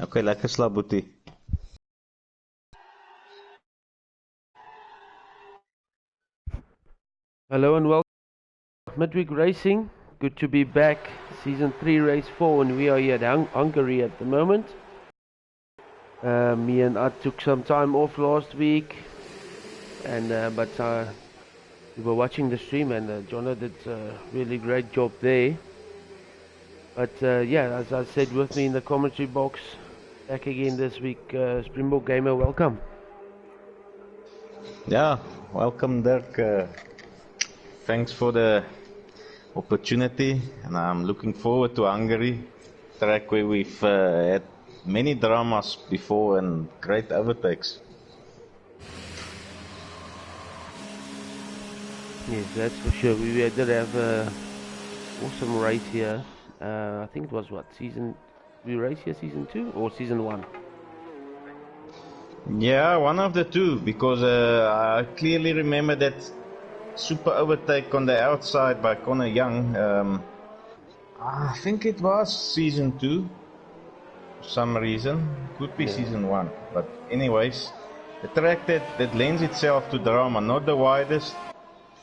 Oké, lekker slap, Boetie. Hello and welcome to Midweek Racing. Good to be back. Season 3, Race 4, and we are here at Hungary at the moment. Me and I took some time off last week, and but we were watching the stream, and Jonah did a really great job there. But yeah, as I said, with me in the commentary box, back again this week, SpringbokGamer, welcome. Yeah, welcome, Dirk. Thanks for the opportunity, and I'm looking forward to Hungary, track where we've had many dramas before and great overtakes. Yes, that's for sure. We did have an awesome race here. I think it was we raced here season 2 or season 1? Yeah, one of the two, because I clearly remember that super overtake on the outside by Connor Young. I think it was season 2 for some reason. Could be season 1. But anyways, the track that lends itself to drama, not the widest.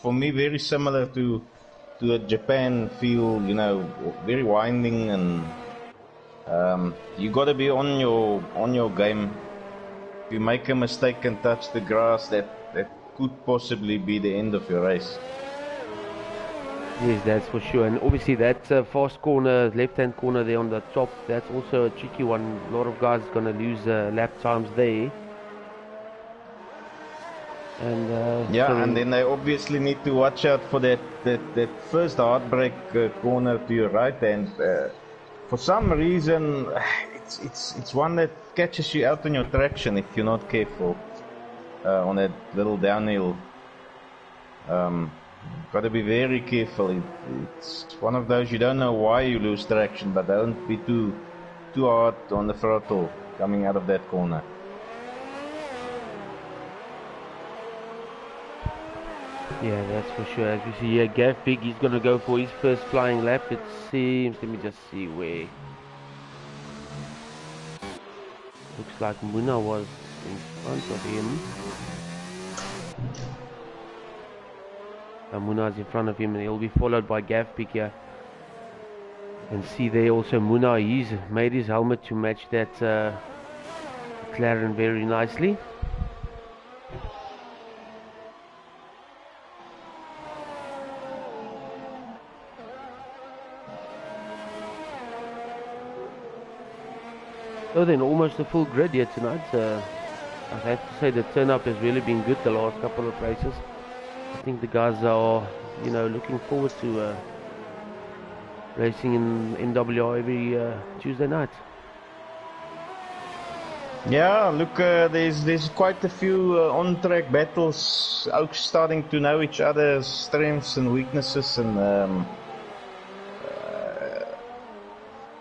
For me, very similar to a Japan feel, you know, very winding, and you got to be on your game. If you make a mistake and touch the grass, that could possibly be the end of your race. Yes, that's for sure. And obviously that fast corner, left-hand corner there on the top, that's also a tricky one. A lot of guys are going to lose lap times there. And and then they obviously need to watch out for that first hard brake corner to your right hand. For some reason, it's one that catches you out on your traction if you're not careful on that little downhill. Got to be very careful. It's one of those you don't know why you lose traction, but don't be too hard on the throttle coming out of that corner. Yeah, that's for sure. As we see here, Gav Big, he's going to go for his first flying lap. It seems, let me just see where. Looks like Muna was in front of him. Muna's in front of him, and he'll be followed by Gav Big here. And see there also Muna, he's made his helmet to match that McLaren very nicely. So then, almost a full grid here tonight. I have to say the turn-up has really been good the last couple of races. I think the guys are, you know, looking forward to racing in MWR every Tuesday night. Yeah, look, there's quite a few on-track battles, ook starting to know each other's strengths and weaknesses, and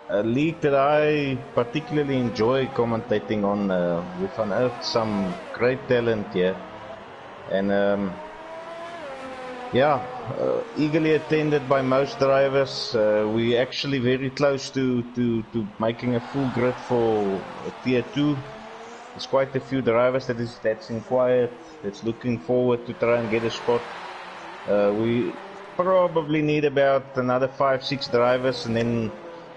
a league that I particularly enjoy commentating on. We've unearthed some great talent here, and eagerly attended by most drivers. We're actually very close to making a full grid for Tier 2. There's quite a few drivers that's inquired, that's looking forward to try and get a spot. We probably need about another 5-6 drivers, and then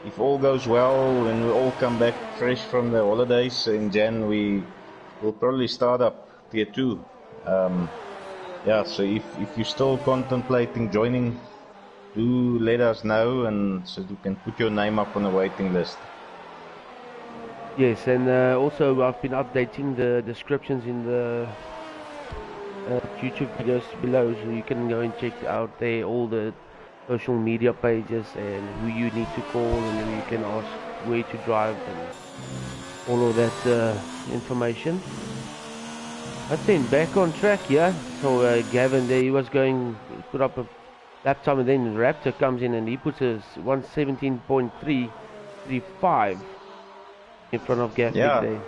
if all goes well, when we all come back fresh from the holidays in Jan, we will probably start up Tier 2. So if you're still contemplating joining, do let us know, and so you can put your name up on the waiting list. Yes, and also I've been updating the descriptions in the YouTube videos below, so you can go and check out there all the social media pages and who you need to call, and then you can ask where to drive and all of that information. But then back on track here. So Gavin there, he was put up a lap time, and then Raptor comes in and he puts a 1:17.335 in front of Gav there.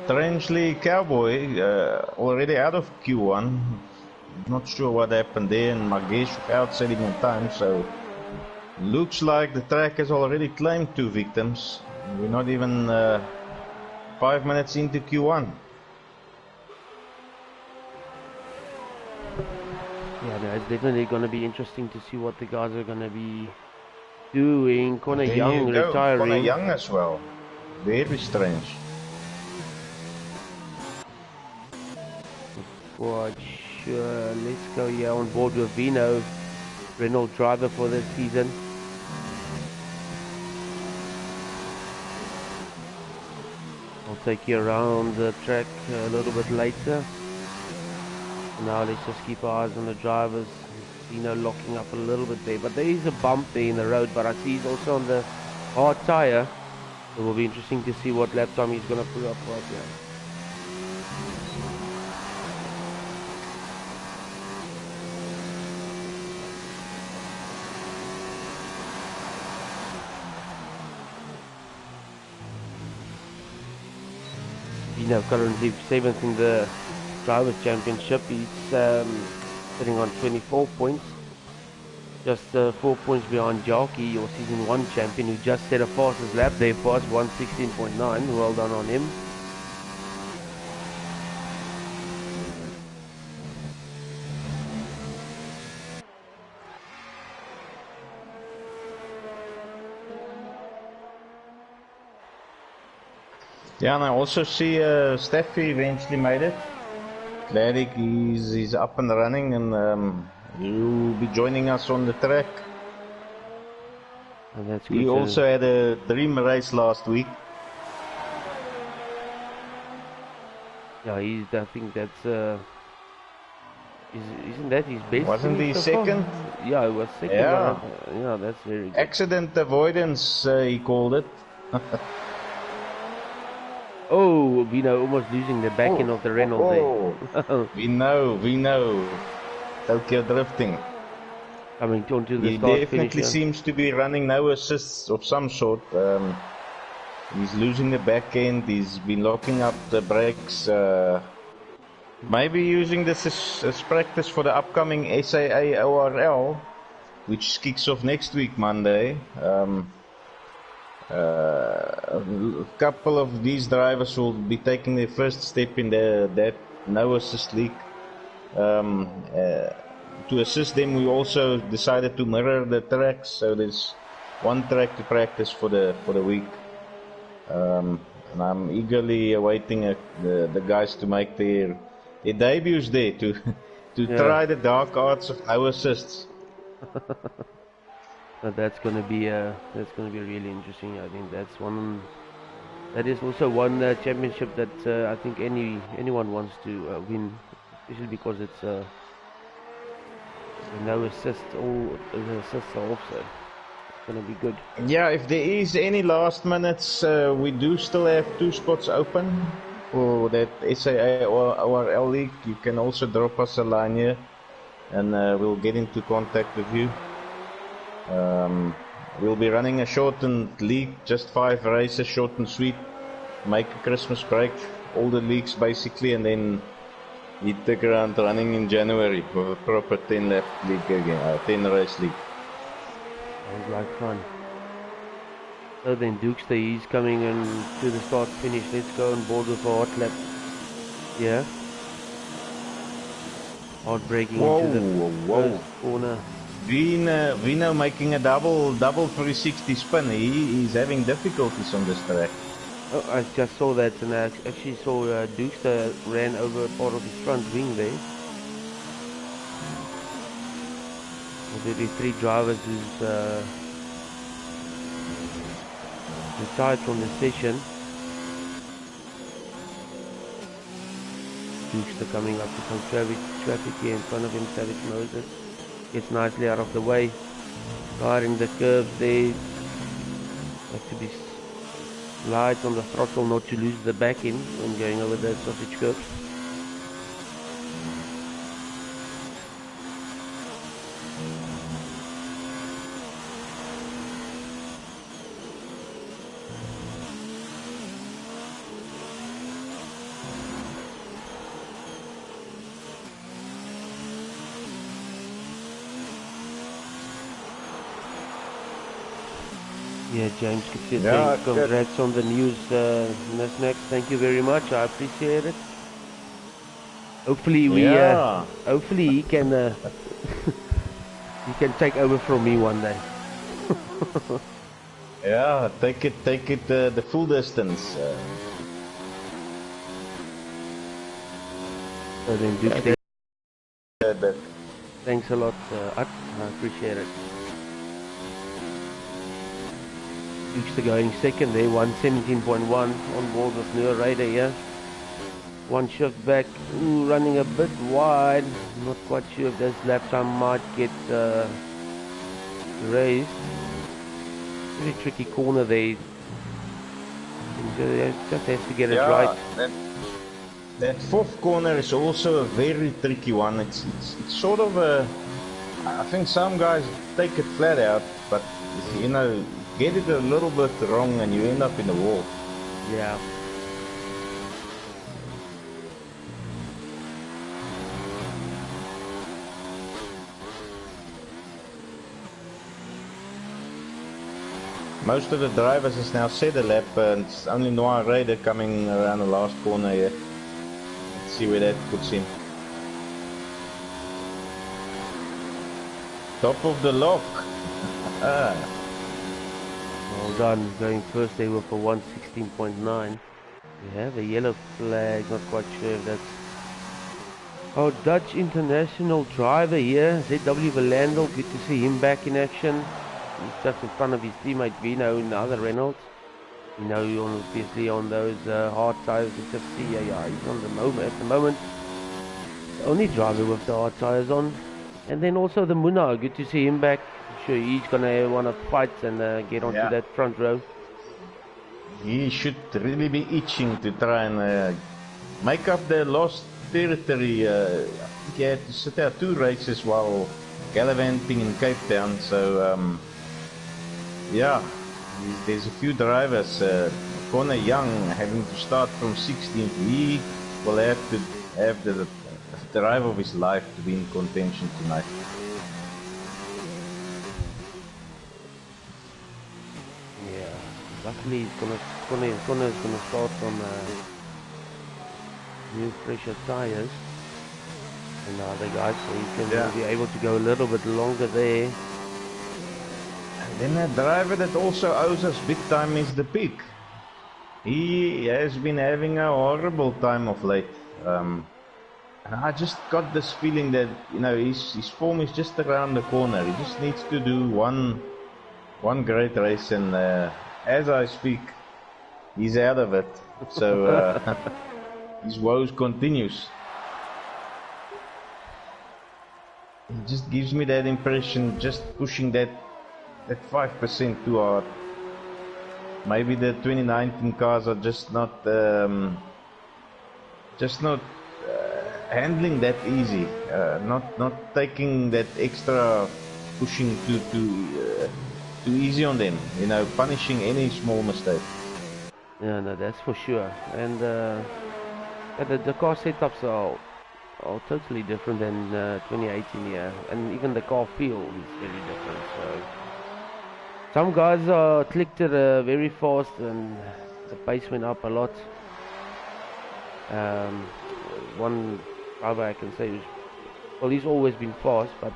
Strangely, Cowboy already out of Q1. Not sure what happened there, and Magesh out setting in time, so looks like the track has already claimed 2 victims. We're not even 5 minutes into Q1. Yeah, no, it's definitely going to be interesting to see what the guys are going to be doing. Connor There Young you go, retiring. Connor Young as well. Very strange. Quite sure. Let's go here on board with Vino, Renault driver for this season. I'll take you around the track a little bit later. Now let's just keep our eyes on the drivers. Vino locking up a little bit there, but there is a bump there in the road, but I see he's also on the hard tyre. It will be interesting to see what lap time he's going to put up right here. Vino currently 7th in the Drivers' Championship. He's sitting on 24 points. Just 4 points behind Jockey, your Season 1 champion, who just set a fastest lap there for us, 1:16.9. Well done on him. Yeah, and I also see Steffi eventually made it. Glad he's up and running, and he'll be joining us on the track. And that's good. He also had a dream race last week. Yeah, I think that's isn't that his best? Wasn't he so second? Far? Yeah, it was second. Yeah. Yeah, that's very good. Accident avoidance, he called it. Oh, Vino almost losing the back end of the Renault there. we know. Tokyo drifting. Coming onto the He start definitely finish. seems to be running no assists of some sort. He's losing the back end. He's been locking up the brakes. Maybe using this as practice for the upcoming SAA ORL, which kicks off next week, Monday. A couple of these drivers will be taking their first step in that no assist league. To assist them, we also decided to mirror the tracks, so there's one track to practice for the week. And I'm eagerly awaiting the guys to make their debuts there to try the dark arts of no assists. That's gonna be really interesting. I think that is also one championship that I think anyone wants to win, especially because it's no assists. All the assists are also gonna be good. Yeah, if there is any last minutes, we do still have 2 spots open for that SAA or ORL league. You can also drop us a line here, and we'll get into contact with you. We'll be running a shortened league, just 5 races, short and sweet. Make a Christmas break, all the leagues basically, and then hit the ground running in January with a proper 10 lap league again, 10 race league. Sounds like fun. So then Dukester, he's coming in to the start finish. Let's go on board with a hot lap. Yeah. Hard braking into the first corner. Vino making a double 360 spin. He's having difficulties on this track. Oh, I just saw that, and I actually saw Dukester ran over part of his front wing there. There is 3 drivers who's retired from the session. Dukester coming up to some traffic here in front of him. Savage Moses gets nicely out of the way, riding the curves there. Have to be light on the throttle not to lose the back end when going over the sausage curve. Yeah, James could say Yeah, thanks. good. Congrats on the news, Nasnax. Thank you very much. I appreciate it. Hopefully Yeah, hopefully he can take over from me one day. yeah. Take it the full distance. So then, Duke, But thanks a lot, At. I appreciate it. Duke's going second there, 117.1 on board with New Raider here. One shift back, ooh, running a bit wide. Not quite sure if this lap time might get raised. Very tricky corner there. Just has to get it right. yeah, that fourth corner is also a very tricky one. It's sort of a. I think some guys take it flat out, but you know, get it a little bit wrong and you end up in the wall. Yeah. Most of the drivers has now set a lap, and it's only Noah Raider coming around the last corner here. Let's see where that puts him. Top of the lock. Well done. Going first they were for 116.9. We have a yellow flag. Not quite sure if that's our Dutch international driver here, ZW Verlandel. Good to see him back in action. He's just in front of his teammate Vino in the other Reynolds. You know, obviously on those hard tires. You just see, yeah, he's on the moment at the moment. The only driver with the hard tires on. And then also the Muna. Good to see him back. I'm sure he's gonna want to fight and get onto that front row. He should really be itching to try and make up the lost territory. I think he had to sit out 2 races while gallivanting in Cape Town. So yeah, there's a few drivers. Connor Young having to start from 16th. He will have to have the drive of his life to be in contention tonight. Yeah, luckily Connor's gonna start on new fresher tires and the other guys, so he can be able to go a little bit longer there. And then a driver that also owes us big time is the Pig. He has been having a horrible time of late. And I just got this feeling that, you know, his form is just around the corner. He just needs to do one great race, and as I speak, he's out of it. So his woes continues. It just gives me that impression, just pushing that 5% too hard. Maybe the 2019 cars are just not handling that easy, not taking that extra pushing too easy on them, you know, punishing any small mistake. Yeah, no, that's for sure. And the car setups are totally different than 2018, yeah. And even the car feel is very different. So some guys clicked it very fast, and the pace went up a lot. One driver I can say he's always been fast, but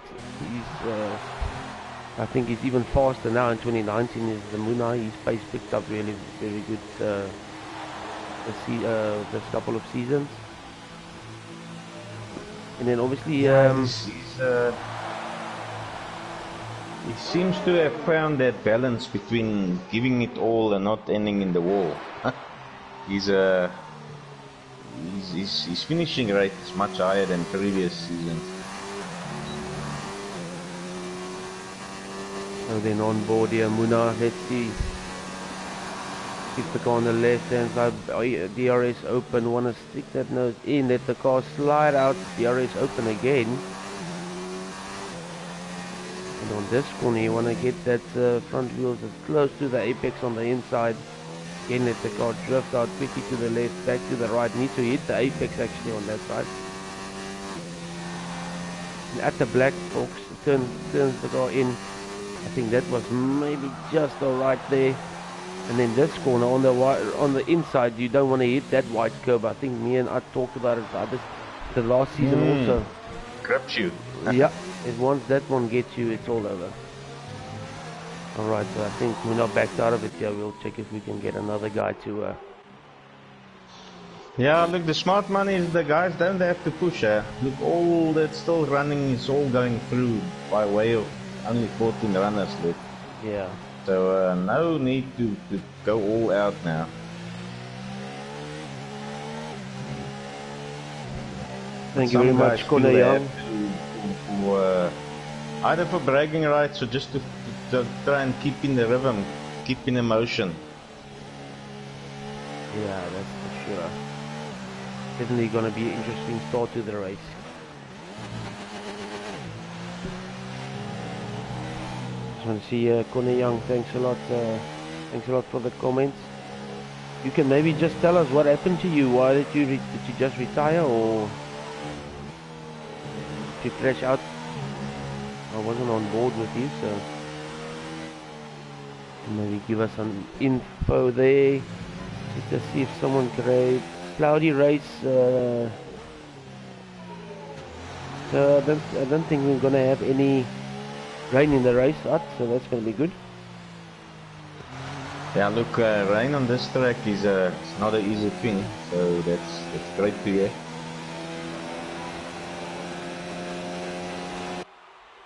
I think he's even faster now in 2019 is the Muna. His pace picked up really very good this couple of seasons. And then obviously he seems to have found that balance between giving it all and not ending in the wall. His finishing rate is much higher than previous seasons. So then on board here, Muna, let's see. Keep the car on the left hand side, DRS open, want to stick that nose in, let the car slide out, DRS open again. And on this corner you want to get that front wheels as close to the apex on the inside. Again, let the car drift out quickly to the left, back to the right, need to hit the apex actually on that side. And at the black box, turns the car in. I think that was maybe just alright there. And then this corner on the inside, you don't want to hit that wide curve. I think me and I talked about it the last season also. Grips you. Yeah, once that one gets you, it's all over. Alright, so I think we're not backed out of it here. We'll check if we can get another guy to... Yeah, look, the smart money is the guys don't have to push. Look, all that's still running is all going through by way of only 14 runners. Look. Yeah. So no need to go all out now. Thank you very much, Connor Young. Either for bragging rights or just to try and keep in the rhythm, keep in emotion. Yeah, that's for sure. Definitely going to be an interesting start to the race. Just want to see Connor Young. Thanks a lot for the comments. You can maybe just tell us what happened to you. Why did you just retire, or did you crash out? I wasn't on board with you, so maybe give us some info there. Let's see if someone can. Cloudy race. So I don't think we're gonna have any rain in the race, so that's gonna be good. Yeah, look, rain on this track is it's not an easy thing, so that's great to hear.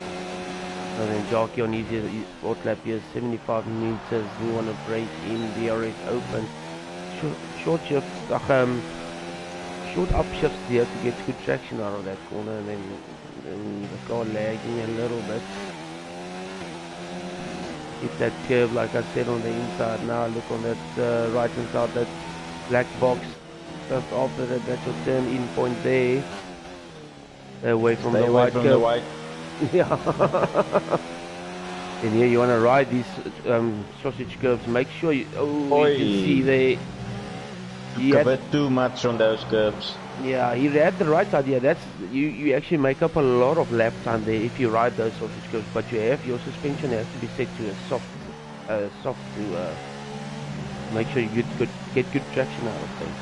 And then jockey on easy short lap here, 75 meters. We want to break in DRS open. Short shifts, short up shifts here to get good traction out of that corner, and then the car lagging a little bit. Hit that curve, like I said, on the inside. Now look on that right hand side, that black box. Just after that, that's your turn in point there. Away from the white curve. Yeah. And here you want to ride these sausage curves. Make sure you can see there. He a bit too much on those curves. Yeah, he had the right idea. That's you actually make up a lot of lap time there if you ride those sausage curves. But your suspension has to be set to a soft to make sure you get good traction out of things.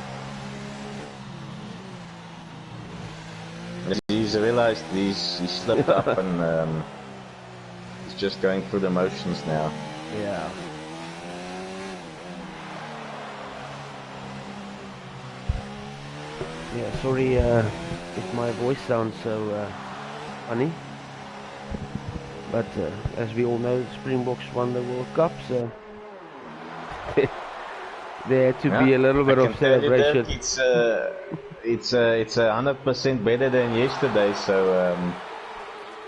He's realized he slipped up and he's just going through the motions now. Yeah. Yeah, sorry if my voice sounds so funny. But as we all know, the Springboks won the World Cup, so there had to be a little bit of celebration. It's 100% better than yesterday, so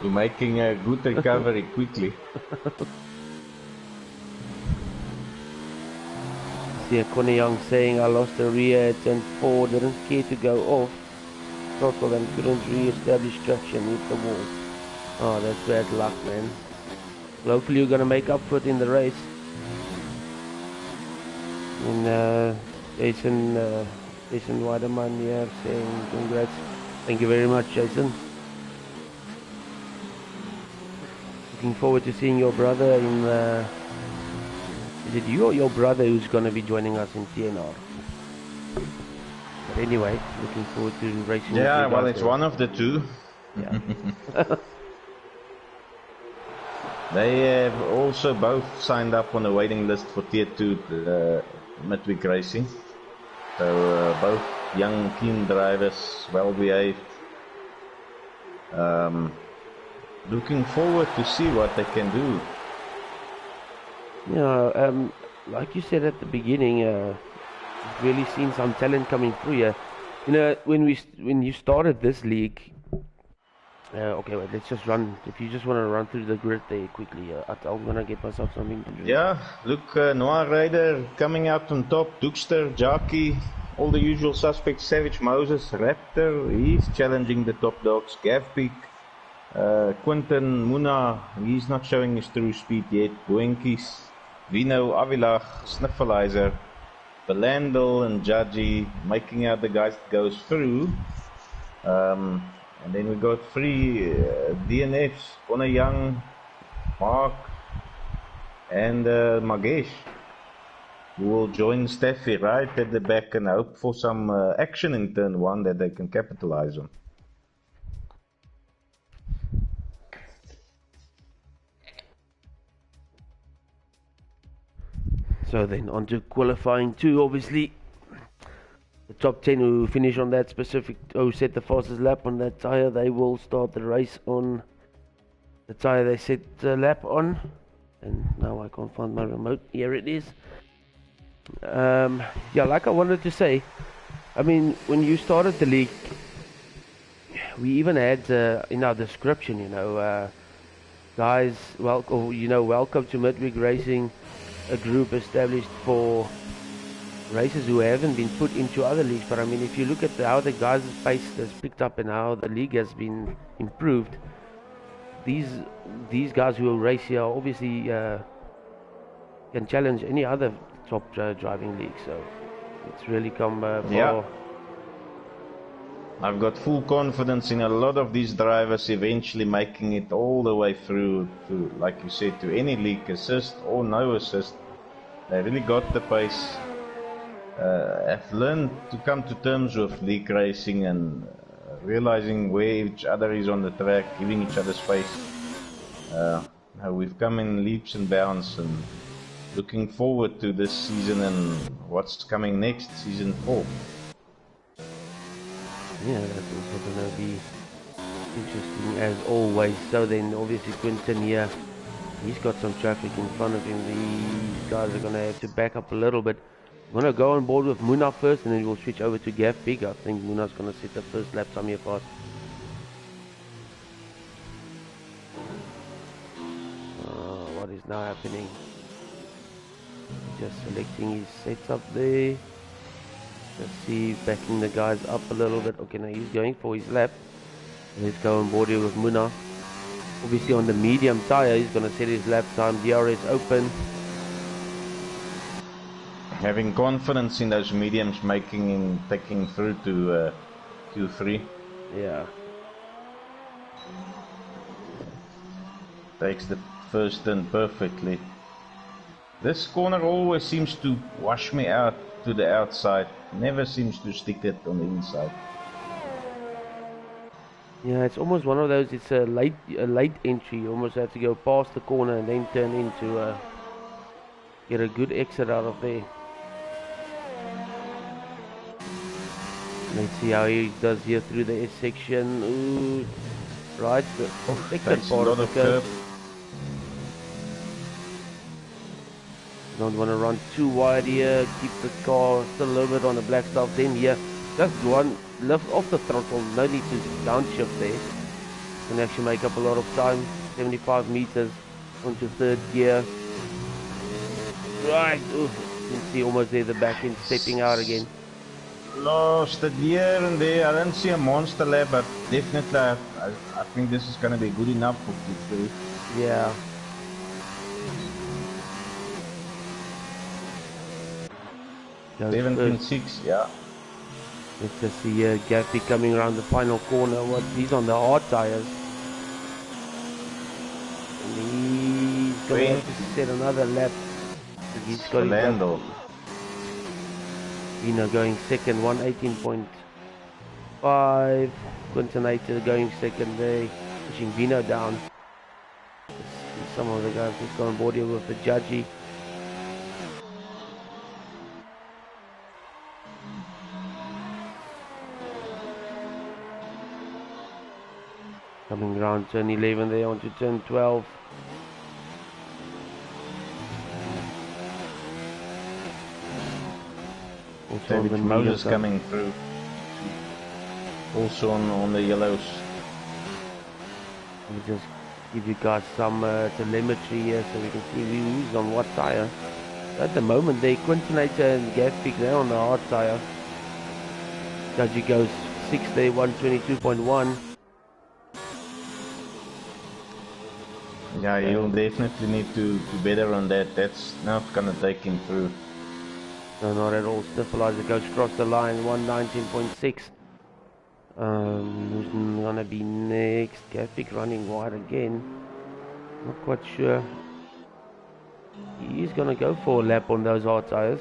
we're making a good recovery quickly. See, Connor Young saying I lost the rear at turn 4, didn't care to go off throttle and couldn't re-establish traction, hit the wall. Oh, that's bad luck, man. Well, hopefully you're gonna make up for it in the race. And Jason Weideman, yeah, saying congrats. Thank you very much, Jason. Looking forward to seeing your brother in is it you or your brother who's going to be joining us in TNR? But anyway, looking forward to racing. Yeah, well, it's one of the two. Yeah. They have also both signed up on the waiting list for Tier 2 midweek racing. So both young, keen drivers, well behaved. Looking forward to see what they can do. Yeah, like you said at the beginning, really seen some talent coming through here. You know, when you started this league, okay, wait, let's just run. If you just want to run through the grid there quickly, I'm gonna get myself something to drink. Yeah, look, Noah Ryder coming out on top, Dookster, Jockey, all the usual suspects, Savage Moses, Raptor, he's challenging the top dogs, Gavpeak, Quinton, Muna, he's not showing his true speed yet, Boenkies, Vino, Avilach, Sniffleizer, Belandel and Judgy making out the guys that goes through. And then we got three DNFs, Connor Young, Mark, and Magesh, who will join Steffi right at the back and hope for some action in turn 1 that they can capitalize on. So then on to qualifying 2, obviously. The top 10 who finish on that specific, who set the fastest lap on that tyre, they will start the race on the tyre they set the lap on. And now I can't find my remote. Here it is. Yeah, like I wanted to say, I mean, when you started the league, we even had in our description, guys, welcome to Midweek Racing, a group established for racers who haven't been put into other leagues. But I mean, if you look at how the guys' pace has picked up and how the league has been improved, these guys who will race here obviously can challenge any other top driving league. So it's really come far. Yeah. I've got full confidence in a lot of these drivers eventually making it all the way through to, like you said, to any league, assist or no assist. They really got the pace. Have learned to come to terms with league racing and realizing where each other is on the track, giving each other space. We've come in leaps and bounds, and looking forward to this season and what's coming next, season 4. Yeah, that's also going to be interesting as always. So then obviously Quinton here, he's got some traffic in front of him. These guys are going to have to back up a little bit. I'm going to go on board with Muna first, and then we'll switch over to Gav Big. I think Muna's going to set the first lap time here fast. What is now happening? Just selecting his setup there. Let's see, backing the guys up a little bit. Okay, now he's going for his lap. Let's go on board here with Muna. Obviously on the medium tyre, he's going to set his lap time. DRS open. Having confidence in those mediums taking through to Q3. Yeah. Takes the first turn perfectly. This corner always seems to wash me out to the outside. Never seems to stick it on the inside. Yeah, it's almost one of those. It's a late entry. You almost have to go past the corner and then turn into get a good exit out of there. Let's see how he does here through the S section. Ooh, right, the second part of the curve. Don't want to run too wide here. Keep the car still a little bit on the black stuff. Then here, just one lift off the throttle. No need to downshift there. Can actually make up a lot of time. 75 meters onto third gear. Right, ooh, you can see almost there the back end stepping out again. Lost it here and there. I don't see a monster lap, but definitely I think this is going to be good enough for Q3. Yeah. Goes 17.6, yeah. Let's just see here, Gaffy coming around the final corner. He's on the hard tires. And he's going to have to set another lap. He's got Orlando. Vino going second, 118.5. Quintonator going second there, pushing Vino down. Some of the guys just go on board here with the Judgy. Coming around turn 11 there onto turn 12. David Moses coming through. Also on the yellows. Let me just give you guys some telemetry here so we can see who's on what tyre. At the moment, they Quintonator and Gaffik, they're on the hard tyre. Judgy goes 6th there, 122.1. Yeah, he'll definitely need to better on that. That's not gonna take him through. No, not at all. Sniffleizer goes across the line, 119.6. Who's gonna be next? Gaffik running wide again. Not quite sure. He's gonna go for a lap on those hard tires.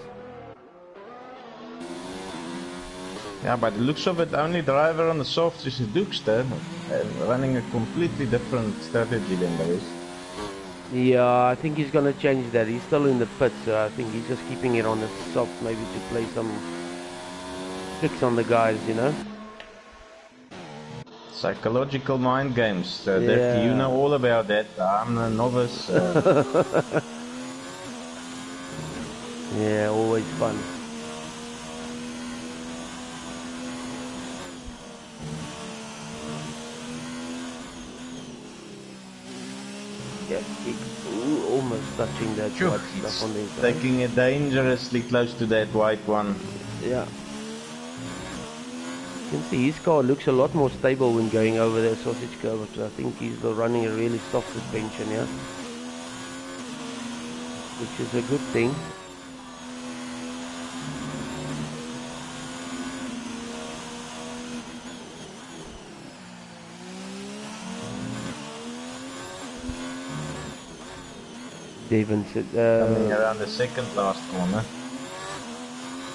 Yeah, by the looks of it, only driver on the softs is Dukester, running a completely different strategy than the rest. Yeah, I think he's gonna change that. He's still in the pit, so I think he's just keeping it on the soft, maybe to play some tricks on the guys, you know. Psychological mind games. Dirk, you Yeah. know all about that. I'm a novice. Yeah, always fun. Yeah, almost touching that white stuff on the inside. Taking it dangerously close to that white one. Yeah. You can see his car looks a lot more stable when going over the sausage curve, so I think he's running a really soft suspension, yeah. Which is a good thing. Devon said, coming around the second last corner.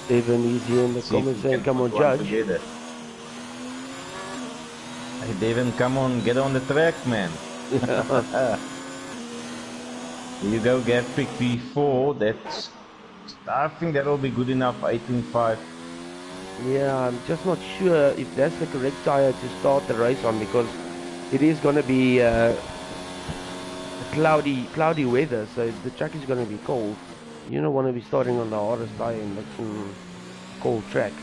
Devon is here in the comments saying, come on, Judge. Together. Hey, Devon, come on, get on the track, man. Here you go, gap pick V4. That's, I think that'll be good enough, 18.5. Yeah, I'm just not sure if that's the correct tire to start the race on, because it is going to be cloudy weather, so the track is going to be cold. You don't want to be starting on the hardest tire in the cold track.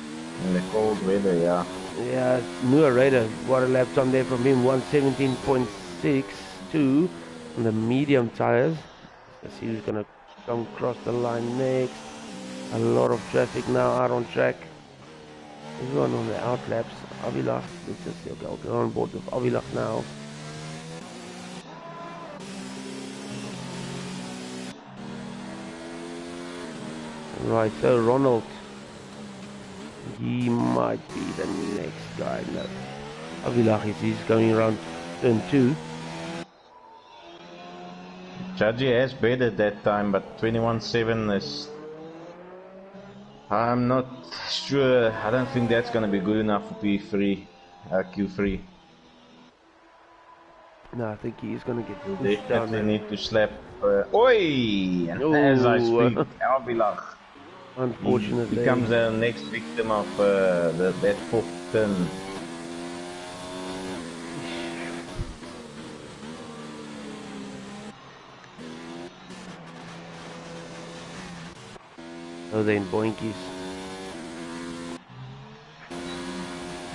In the cold weather, yeah. Yeah, Noah Raider, what a lap time there from him, 117.62 on the medium tires. Let's see who's going to come across the line next. A lot of traffic now out on track. Everyone on the out laps. Avilach, let's just see, okay, I'll go on board with Avilach now. Right, so Ronald, he might be the next guy. No, Avilach he's going around turn 2. Judgy has betted that time, but 21.7 is... I'm not sure. I don't think that's going to be good enough for P3, Q3. No, I think he's going to get pushed definitely down. Need to slap... Oi! As I speak, Avilach. Unfortunately. He becomes the next victim of that fourth turn. So then Boinkies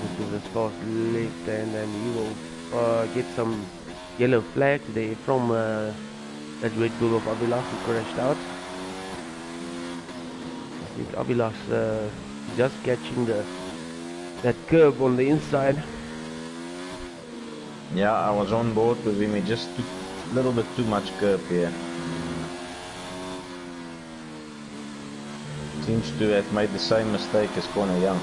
into this fast left hand, and he will get some yellow flags there from that Red Bull of Avilach who crashed out. I think Avilach's just catching that curve on the inside. Yeah, I was on board with him. He just took a little bit too much curve here. Seems to have made the same mistake as Connor Young.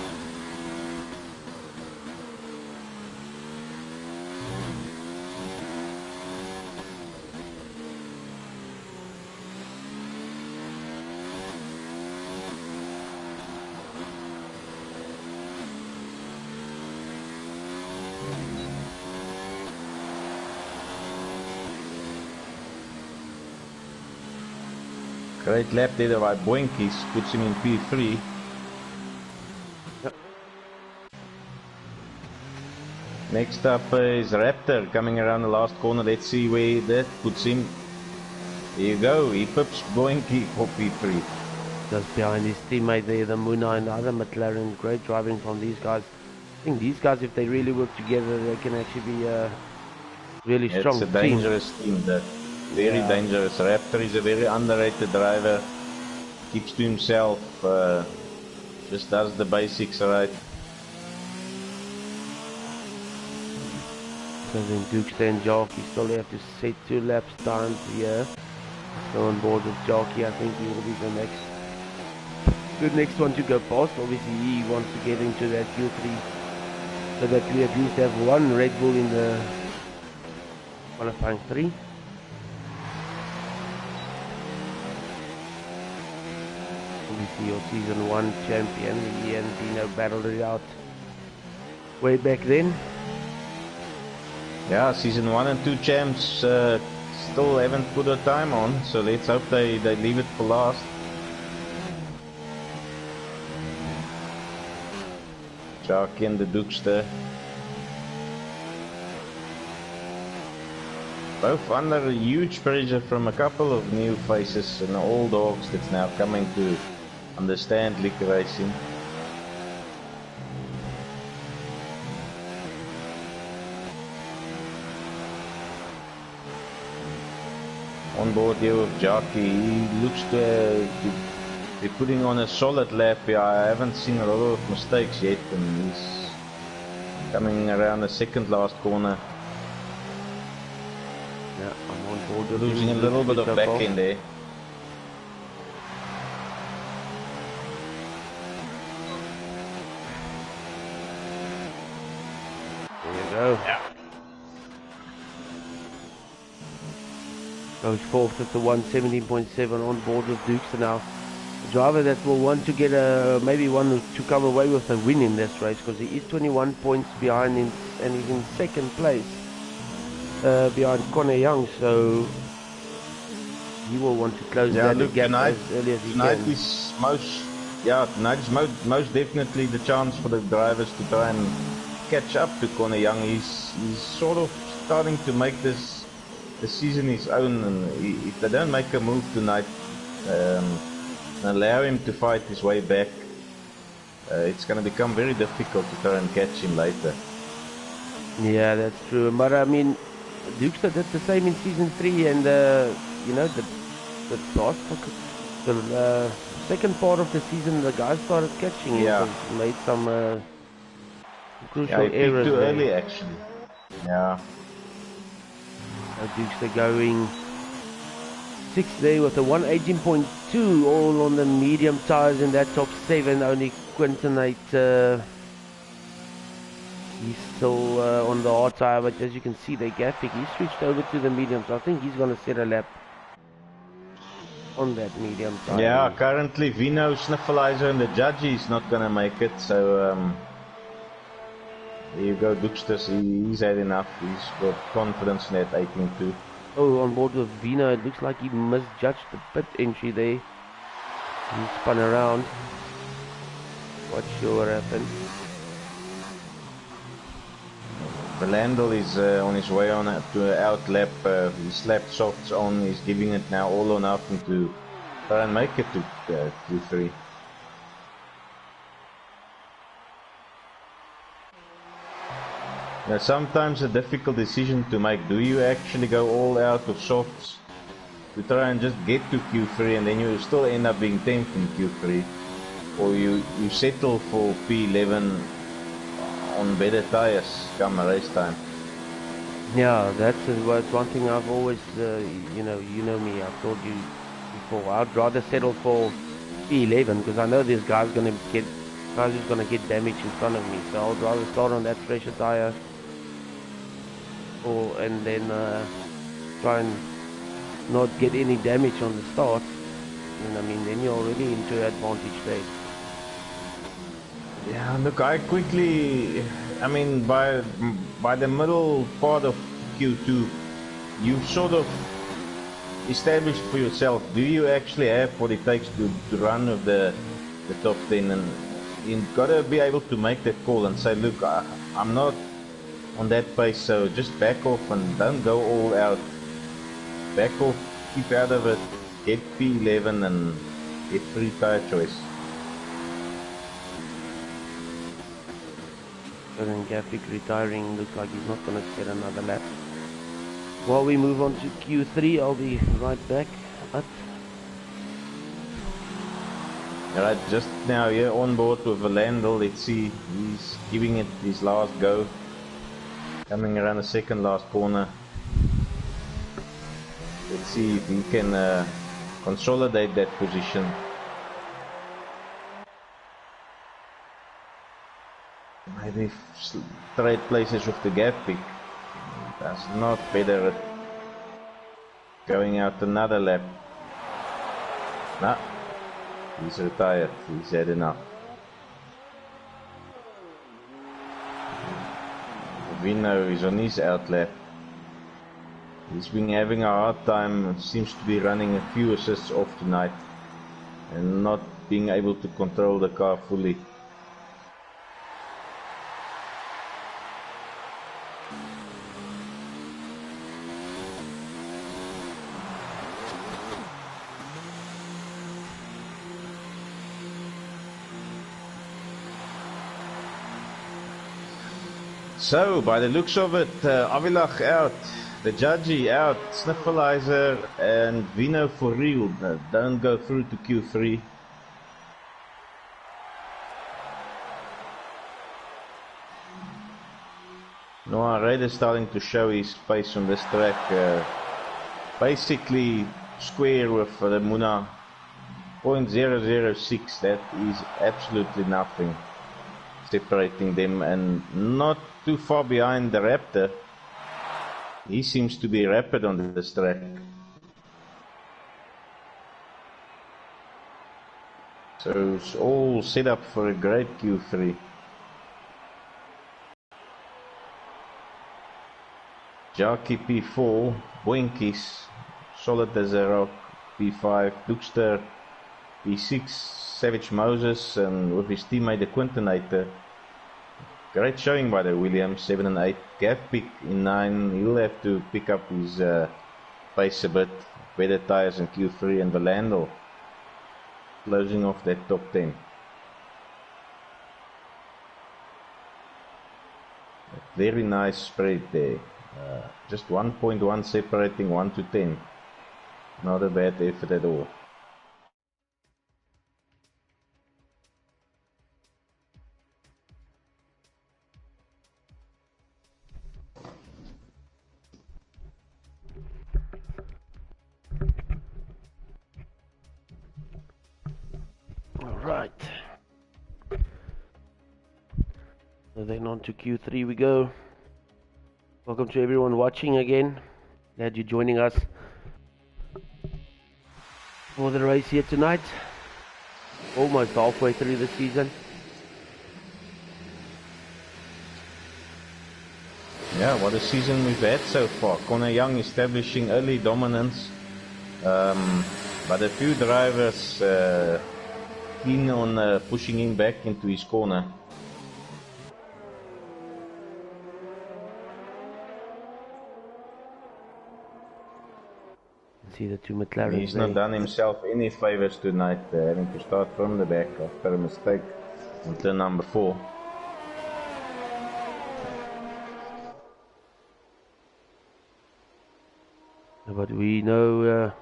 Great lap there by Boinkies, puts him in P3. Yep. Next up is Raptor coming around the last corner. Let's see where that puts him. There you go, he pips Boinky for P3. Just behind his teammate there, the Muna and the other McLaren. Great driving from these guys. I think these guys, if they really work together, they can actually be a really strong team. It's a dangerous team, that. Very dangerous. Raptor is a very underrated driver. Keeps to himself. Just does the basics right. So then Dukester and Jockey still have to set 2 laps times here. So on board with Jockey, I think he will be the next one to go past. Obviously he wants to get into that Q3 so that we at least have one Red Bull in the qualifying 3. Obviously your season 1 champion. He and Dino battled it out way back then. Yeah, season 1 and 2 champs still haven't put a time on, so let's hope they leave it for last. Jackie and the Dukester. Both under huge pressure from a couple of new faces and old dogs that's now coming to understand league racing. On board here with Jackie, he looks to be putting on a solid lap here. I haven't seen a lot of mistakes yet, and he's coming around the second last corner. Yeah, I'm on board with losing a little bit of back end there. There you go. Yeah. Goes fourth at the 117.7 on board with Dukes now. A driver that will want to get maybe one to come away with a win in this race, because he is 21 points behind him and he's in second place behind Connor Young, so he will want to close that gap as early as he tonight can. Is tonight is most definitely the chance for the drivers to try and catch up to Connor Young. He's sort of starting to make the season his own, and if they don't make a move tonight and allow him to fight his way back, it's going to become very difficult to try and catch him later. Yeah, that's true. But I mean, Dukes did the same in season 3, and you know, the second part of the season, the guys started catching him. Yeah. He made some crucial He errors peaked too there. early, actually. Yeah. Dukes are going 6th there with a 118.2, all on the medium tires in that top 7. Only Quintonate, he's still on the hard tire, but as you can see, they gapping. He switched over to the medium, so I think he's going to set a lap on that medium tire. Yeah, currently Vino, Sniffleiser and the judge is not going to make it, so there you go, Dukesters, he's had enough. He's got confidence in that 18.2. Oh, on board with Vino, it looks like he misjudged the pit entry there. He spun around. Not sure what happened. Belandel is on his way on to an out lap. He slapped softs on. He's giving it now all or nothing to try and make it to Q3. Now, sometimes a difficult decision to make. Do you actually go all out of softs to try and just get to Q3 and then you still end up being 10th in Q3? Or you settle for P11 on better tires come race time? Yeah, that's one thing I've always, you know me, I've told you before. I'd rather settle for P11 because I know this guy's gonna get damage in front of me. So I'd rather start on that fresher tire, and then try and not get any damage on the start. And I mean, then you're already into advantage there. Yeah, look, I mean, by the middle part of Q2, you've sort of established for yourself, do you actually have what it takes to run with the top 10? And you've got to be able to make that call and say, look, I'm not on that pace, so just back off and don't go all out. Back off, keep out of it, get P11 and get free tire choice. And Gaffick retiring, looks like he's not going to get another lap. While we move on to Q3, I'll be right back. Alright, just now here on board with Valandel. Let's see, he's giving it his last go. Coming around the second last corner. Let's see if he can consolidate that position. Maybe trade places with the gap pick. That's not better at going out another lap. Nah, He's retired. He's had enough. Vino is on his outlap. He's been having a hard time. Seems to be running a few assists off tonight and not being able to control the car fully. So, by the looks of it, Avilach out, the Judgy out, Sniffleizer and Vino for real don't go through to Q3. Noah Red is starting to show his face on this track, basically square with the Muna 0.006, that is absolutely nothing separating them, and not too far behind the Raptor. He seems to be rapid on this track. So it's all set up for a great Q3. Jackie P4, Boinkies, solid as a rock, P5, Dookster, P6, Savage Moses, and with his teammate the Quintinator. Great showing by the Williams, 7 and 8. Gav pick in 9. He'll have to pick up his pace a bit. Better tyres in Q3, and Valando closing off that top 10. A very nice spread there. Just 1.1 separating 1 to 10. Not a bad effort at all. Alright. So then on to Q3 we go. Welcome to everyone watching again. Glad you're joining us for the race here tonight. Almost halfway through the season. Yeah, what a season we've had so far. Connor Young establishing early dominance, but a few drivers keen on pushing him back into his corner. See the two McLarens. He's not done himself any favors tonight, having to start from the back after a mistake on turn number 4. But we know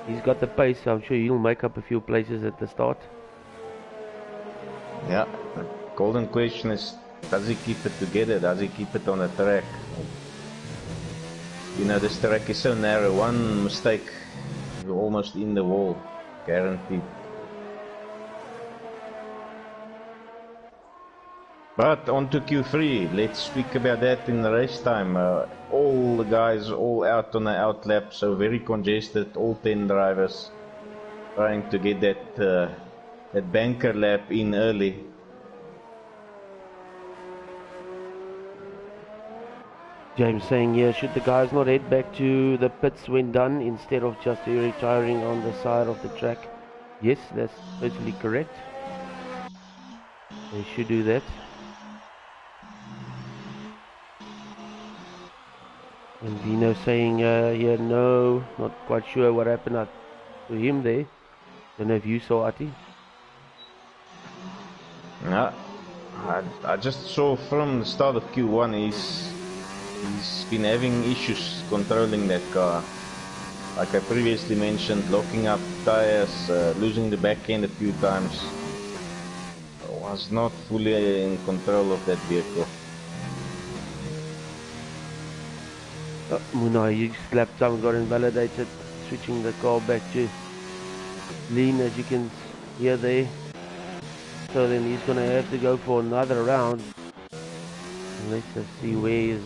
he's got the pace, so I'm sure he'll make up a few places at the start. Yeah, the golden question is, does he keep it together? Does he keep it on the track? You know, this track is so narrow, one mistake, you're almost in the wall, guaranteed. But on to Q3, let's speak about that in the race time. All the guys all out on the outlap, so very congested, all 10 drivers trying to get that banker lap in early. James saying here, should the guys not head back to the pits when done instead of just retiring on the side of the track? Yes, that's totally correct. They should do that. And Vino saying here, no, not quite sure what happened to him there. Don't know if you saw, Attie. Yeah, I just saw from the start of Q1 he's been having issues controlling that car. Like I previously mentioned, locking up tires, losing the back end a few times. Was not fully in control of that vehicle. Muna, he slapped some, got invalidated, switching the car back to lean, as you can hear there. So then he's going to have to go for another round. Let's just see where is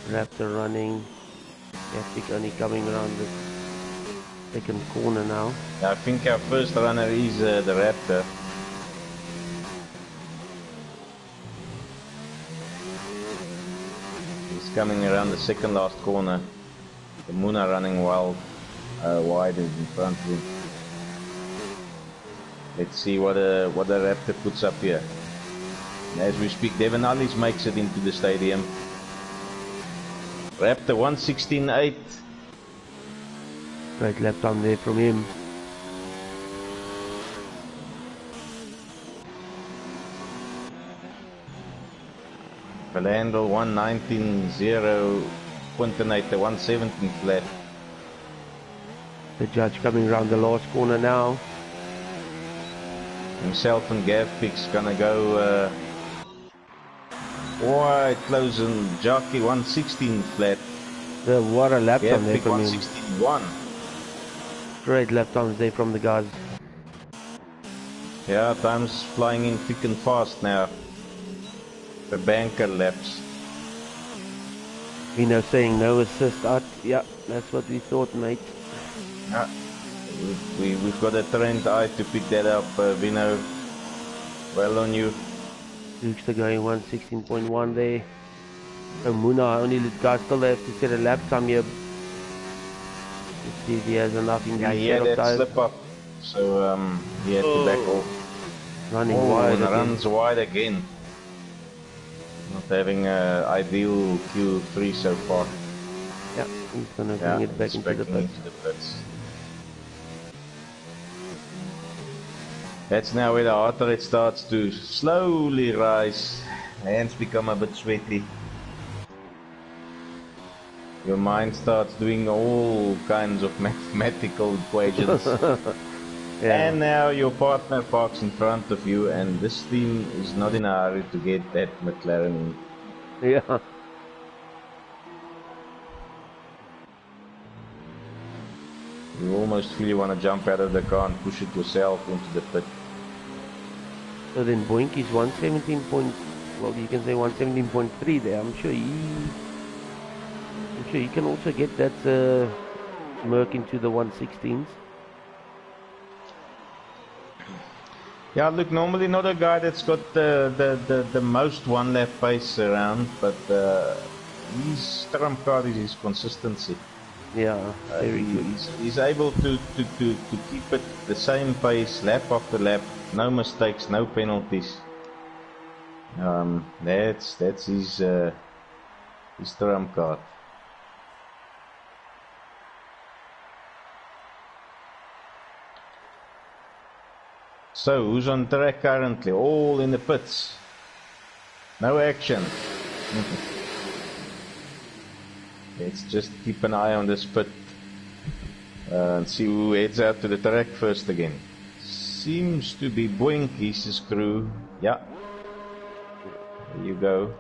Raptor running. Epic only coming around the Second corner now. I think our first runner is the Raptor. He's coming around the second last corner. The Muna running wide in front of him. Let's see what the Raptor puts up here. And as we speak, Devon Allis makes it into the stadium. Raptor 1:16.8. Great lap time there from him. Valandel 1:19.0. The 1:17 flat. The judge coming around the last corner now. Himself and Gav Picks gonna go wide Claasen jockey 1:16 flat. What a lap time there from him. 1:16.1. Great lap times there from the guys. Yeah, time's flying in thick and fast now. The banker laps. Vino saying no assist out. Yeah, that's what we thought, mate. Yeah. We've got a trained eye to pick that up, Vino. Well on you. Dukes are going 1:16.1 there. So Muna, only the guy still have to set a lap time here. Let's see if he has enough in the he had that slip up, so he had to back off. Running wide and again. Runs wide again. Not having an ideal Q3 so far. Yeah, he's gonna bring it back into the pits. That's now where the heart rate starts to slowly rise. Hands become a bit sweaty. Your mind starts doing all kinds of mathematical equations. Yeah. And now your partner parks in front of you, and this team is not in a hurry to get that McLaren. Yeah. You almost feel you want to jump out of the car and push it yourself into the pit. So then Boink is 117 point, well, you can say 117.3 there. I'm sure he can also get that Merc into the 116s. Yeah, look, normally not a guy that's got the most one lap pace around, but his trump card is his consistency. Yeah, very good. He's able to keep it the same pace lap after lap, no mistakes, no penalties. That's his trump card. So, who's on track currently? All in the pits. No action. Let's just keep an eye on this pit and see who heads out to the track first again. Seems to be Boinky's crew. Yeah. There you go.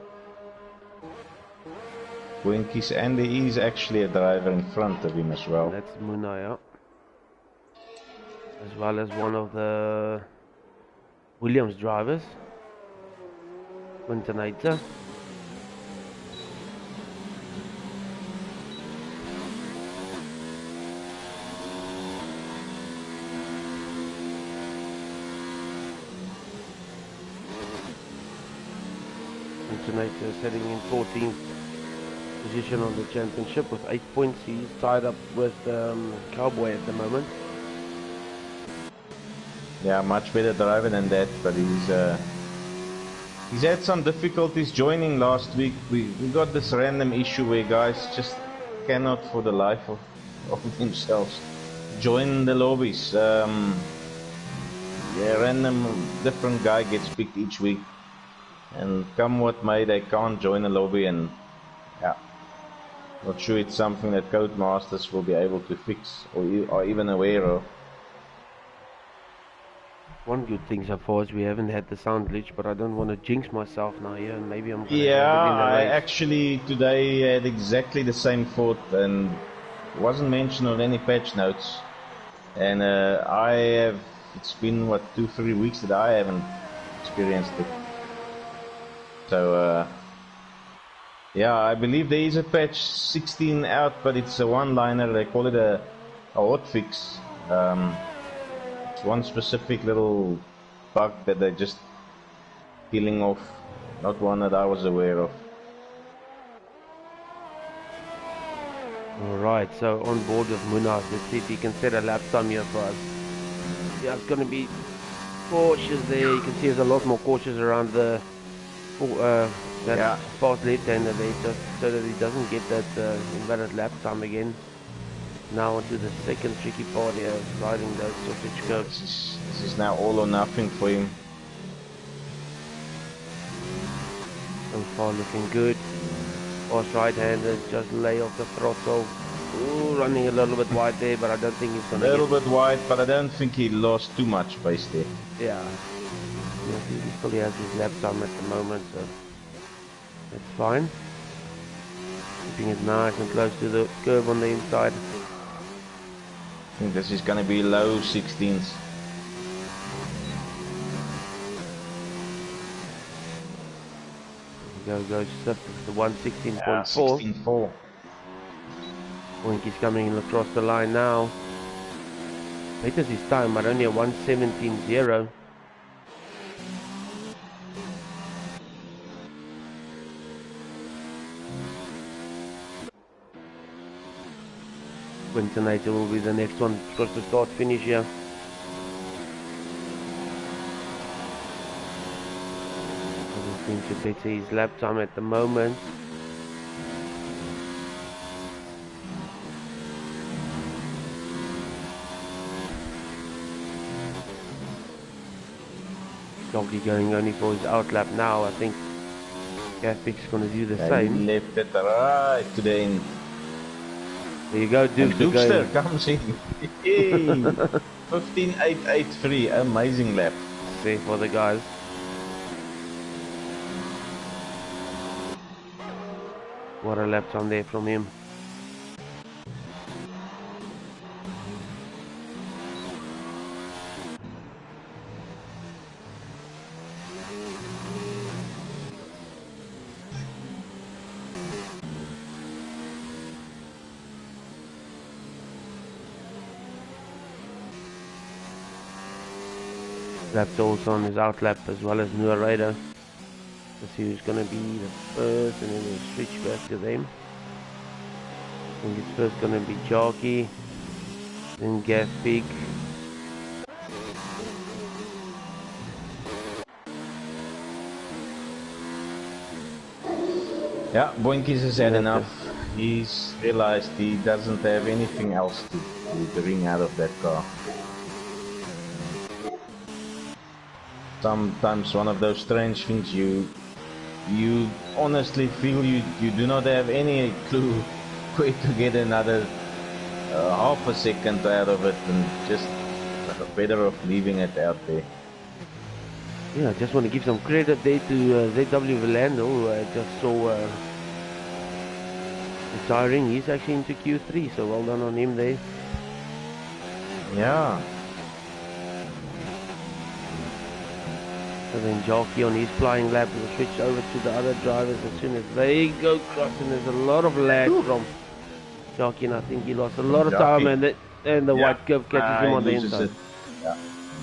Boinky's, and there is actually a driver in front of him as well. That's Munaya. As well as one of the Williams drivers, Quintonator. Quintonator is heading in 14th position on the championship with 8 points. He's tied up with Cowboy at the moment. Yeah, much better driver than that, but he's had some difficulties joining last week. We got this random issue where guys just cannot for the life of themselves join the lobbies. Yeah, random different guy gets picked each week, and come what may, they can't join a lobby, and yeah, not sure it's something that Codemasters will be able to fix or even aware of. One good thing so far is we haven't had the sound glitch, but I don't want to jinx myself now here, and maybe I'm gonna Yeah, have it in the I race. actually today had exactly the same thought, and wasn't mentioned on any patch notes. And it's been what, 2-3 weeks that I haven't experienced it. So yeah, I believe there is a patch 16 out, but it's a one-liner. They call it a a hotfix. It's one specific little bug that they're just peeling off. Not one that I was aware of. Alright, so on board with Munas, let's see if he can set a lap time here for us. Yeah, it's going to be cautious there. You can see there's a lot more cautious around the that fast left-hander there, just so that he doesn't get that invalid lap time again. Now onto the second tricky part here, riding those sausage curves. This is now all or nothing for him. So far looking good. Fast right-hander, just lay off the throttle. Ooh, running a little bit wide there, but I don't think he's gonna. A little bit wide, but I don't think he lost too much pace there. Yeah. He still has his lap time at the moment, so that's fine. Keeping it nice and close to the curve on the inside. I think this is gonna be low 16s. Goes up to 116.4. 16.4. Winky's coming in across the line now. Betters his time, but only a 117.0. Wintonator will be the next one across the start finish here. Doesn't seem to better his lap time at the moment. Doggy going only for his out lap now. I think Gaspic's going to do the same. He left it right to the end. There you go, Dirk. Dookster comes in. 15.883, amazing lap. Safe for the guys. What a lap time there from him. Laps also on his out lap as well as New Raider. Let's see who's going to be the first, and then we'll switch back to them. I think it's first going to be Jockey, then Gaspig. Yeah, Boinkies has had enough. He's realized he doesn't have anything else to bring out of that car. Sometimes one of those strange things, you honestly feel you do not have any clue where to get another half a second out of it, and just better off leaving it out there. Yeah, I just want to give some credit there to ZW Valando, who I just saw retiring. He's actually into Q3, so well done on him there. Yeah. And then Jockey on his flying lap will switch over to the other drivers as soon as they go crossing. There's a lot of lag from Jockey, and I think he lost a lot of time, and the white curve catches him on the inside. Yeah.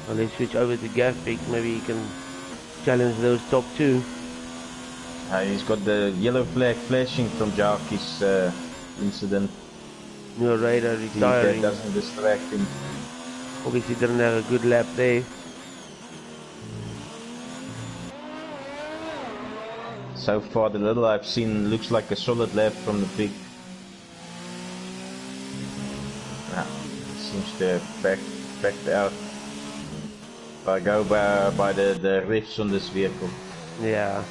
Well, let's switch over to Gaspix. Maybe he can challenge those top two. He's got the yellow flag flashing from Jockey's incident. New Raider retiring. That doesn't distract him. Obviously didn't have a good lap there. So far, the little I've seen looks like a solid lap from the pig. Seems to have backed out. If I go by the rifts on this vehicle. Yeah.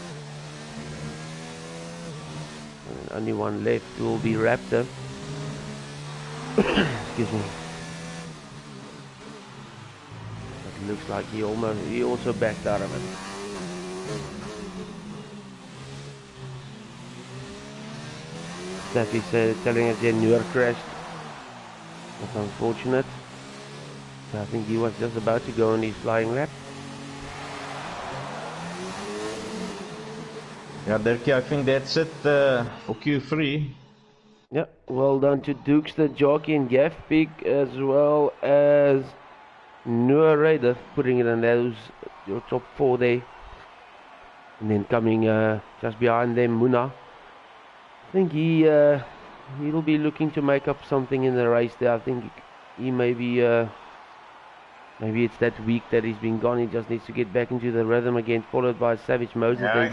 And only one left will be Raptor. Excuse me. It looks like he also backed out of it. That is telling us the newer crashed. That's unfortunate. So I think he was just about to go on his flying lap. Yeah, Dirk, I think that's it for Q3. Yeah, well done to Dukes, the jockey, and Gaff Pig, as well as Noah Raider, putting it in those your top 4 there. And then coming just behind them, Muna. I think he'll be looking to make up something in the race there. I think he maybe it's that week that he's been gone. He just needs to get back into the rhythm again. Followed by Savage Moses. Yeah,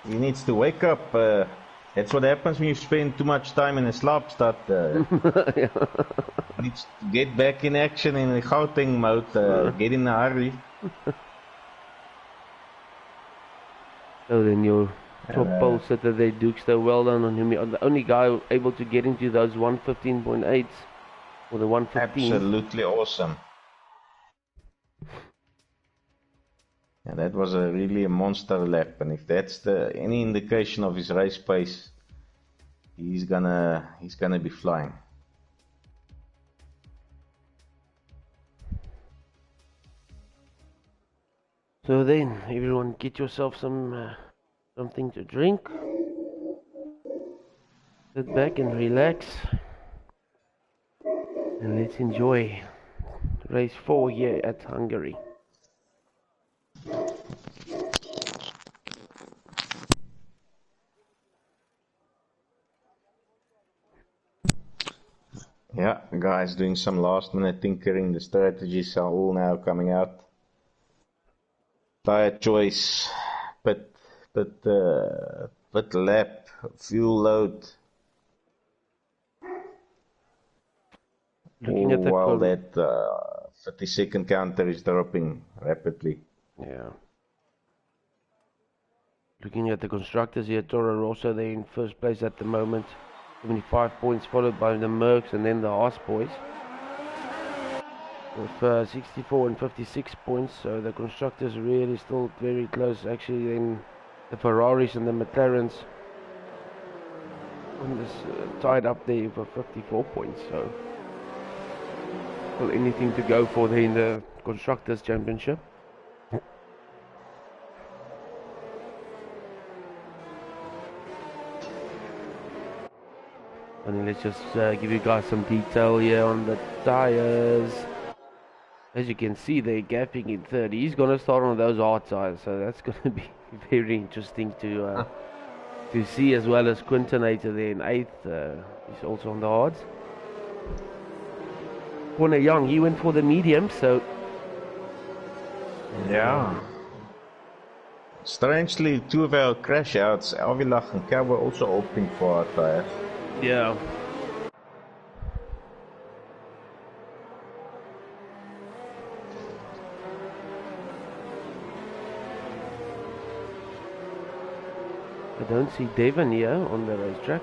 he needs to wake up. That's what happens when you spend too much time in a slop start. Yeah. Needs to get back in action in the Gauteng mode. Get in a hurry. So then your top pole sitter there, Dukes, though, well done on him. The only guy able to get into those 115.8s or the 115. Absolutely awesome. Yeah, that was really a monster lap, and if that's any indication of his race pace, he's gonna be flying. So then, everyone, get yourself something to drink. Sit back and relax, and let's enjoy race 4 here at Hungary. Yeah, guys doing some last minute tinkering. The strategies are all now coming out. Tire choice, pit lap, fuel load. Looking at the while that 30-second counter is dropping rapidly. Yeah. Looking at the constructors here, Toro Rosso, they're in first place at the moment. 75 points, followed by the Mercs and then the Haas boys. With 64 and 56 points, so the constructors really still very close. Actually, then the Ferraris and the McLarens tied up there for 54 points. So, still anything to go for there in the constructors championship. And let's just give you guys some detail here on the tires. As you can see, they're gapping in third. He's going to start on those hard tires, so that's going to be very interesting to see, as well as Quintanator there in eighth. He's also on the hards. Corner Young, he went for the medium, so... Yeah. Strangely, two of our crash outs, Avilach and Cab, were also opting for our tires. Yeah. I don't see Devon here on the racetrack.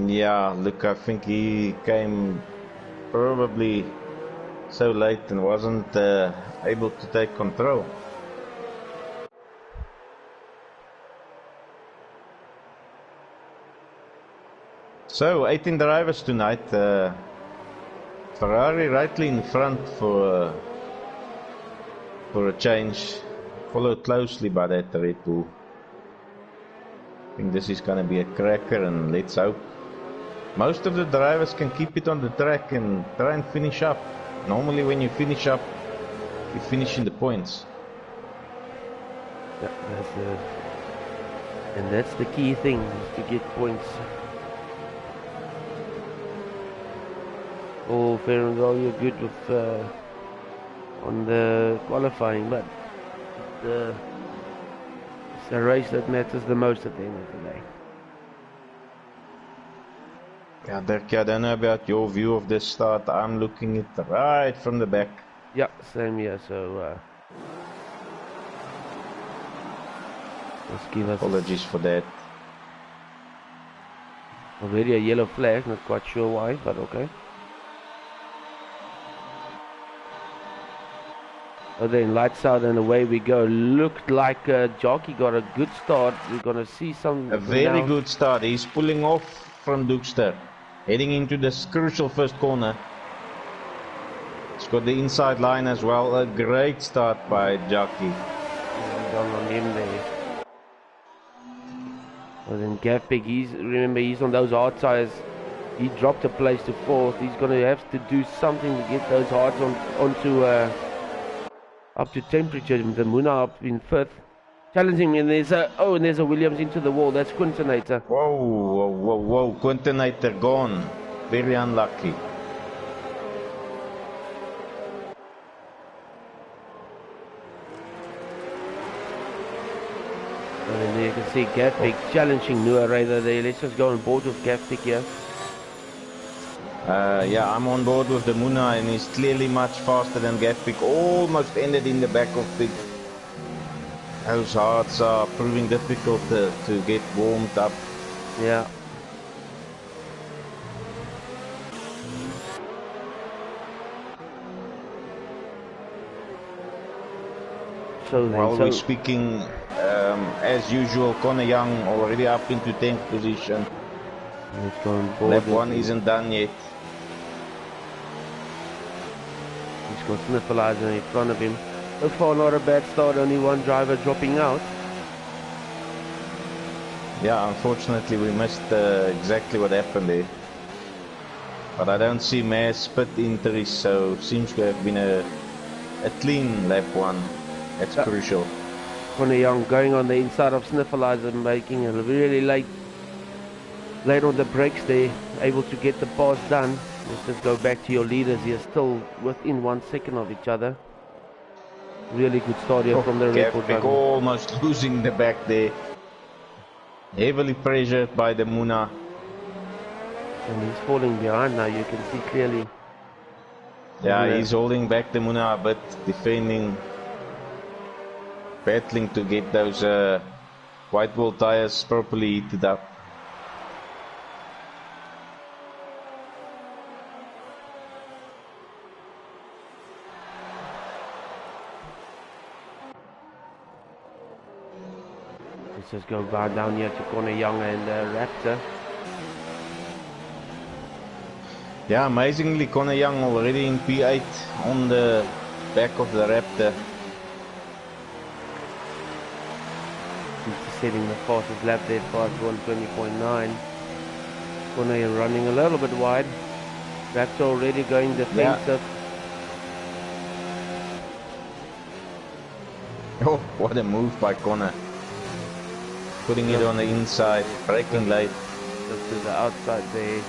Yeah, look, I think he came probably so late and wasn't able to take control. So, 18 drivers tonight. Ferrari rightly in front for a change, followed closely by that Red Bull. I think this is going to be a cracker, and let's hope most of the drivers can keep it on the track and try and finish up. Normally when you finish up, you finish in the points. Yeah, and that's the key thing, is to get points. All fair and well, you're good with on the qualifying, but it's the race that matters the most at the end of the day. Yeah, Dirk, I don't know about your view of this start. I'm looking at it right from the back. Yeah, same here, so let's give us... Apologies for that. Already a yellow flag, not quite sure why, but okay. Oh, then lights out and away we go. Looked like Jockey got a good start. We're going to see some... A very good start. He's pulling off from Dukester, heading into this crucial first corner. He's got the inside line as well. A great start by Jockey. Well done on him there. And then Gavpig, remember he's on those hard tires. He dropped a place to 4th. He's gonna have to do something to get those hards onto up to temperature. The Muna up in 5th. Challenging me, and there's a Williams into the wall. That's Quintonator. Whoa. Quintonator gone. Very unlucky. And then you can see Gavpig challenging Noah Rather there. Let's just go on board with Gavpig here. Yeah, I'm on board with the Muna, and he's clearly much faster than Gavpig. Almost ended in the back of Pig. Those hards are proving difficult to get warmed up. Yeah. While we're speaking, as usual, Connor Young already up into 10th position. Let's go on board. Lap 1 isn't done yet. He's got Sniffleiser in front of him. So far not a bad start, only one driver dropping out. Yeah, unfortunately we missed exactly what happened there. But I don't see mass pit injuries, so seems to have been a clean lap 1. That's crucial. Connor Young going on the inside of Sniffleiser, making a really late on the brakes there, able to get the pass done. Let's just go back to your leaders here, still within 1 second of each other. Really good start here from the Red Bull driver. Almost losing the back there. Heavily pressured by the Muna. And he's falling behind now, you can see clearly. Yeah, he's holding back the Muna a bit, defending, battling to get those white wall tires properly heated up. Let's just go down here to Connor Young and Raptor. Yeah, amazingly Connor Young already in P8 on the back of the Raptor. He's setting the fastest lap there, fast 120.9. Connor running a little bit wide. Raptor already going defensive. Yeah. Oh, what a move by Connor. Putting it on the inside, braking late. Just to the outside there.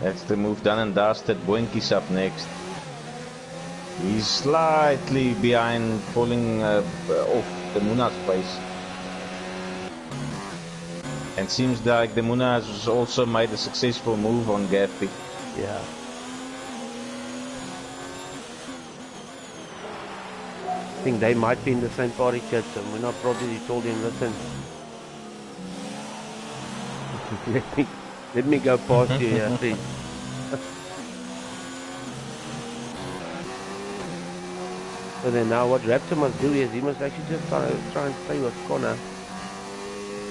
That's the move done and dusted. Boinky's up next. He's slightly behind, falling off the Muna's pace. And seems like the Muna has also made a successful move on Gavpig. Yeah. I think they might be in the same party chat, so we're not probably told him, listen. let me go past you here, please. So then now what Raptor must do is he must actually just try and stay with Connor.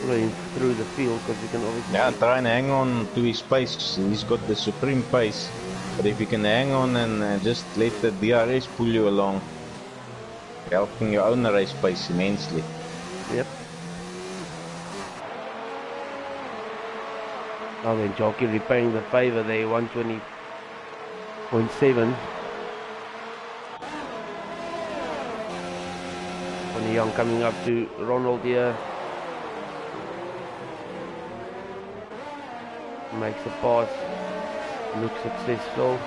Following through the field, because you can obviously... Yeah, try and hang on to his pace. He's got the supreme pace. But if you can hang on and just let the DRS pull you along, helping your own race pace immensely. Yep. Now then, Jockey repaying the favor there, 120.7. Connor Young coming up to Ronald here. Makes a pass. Looks successful.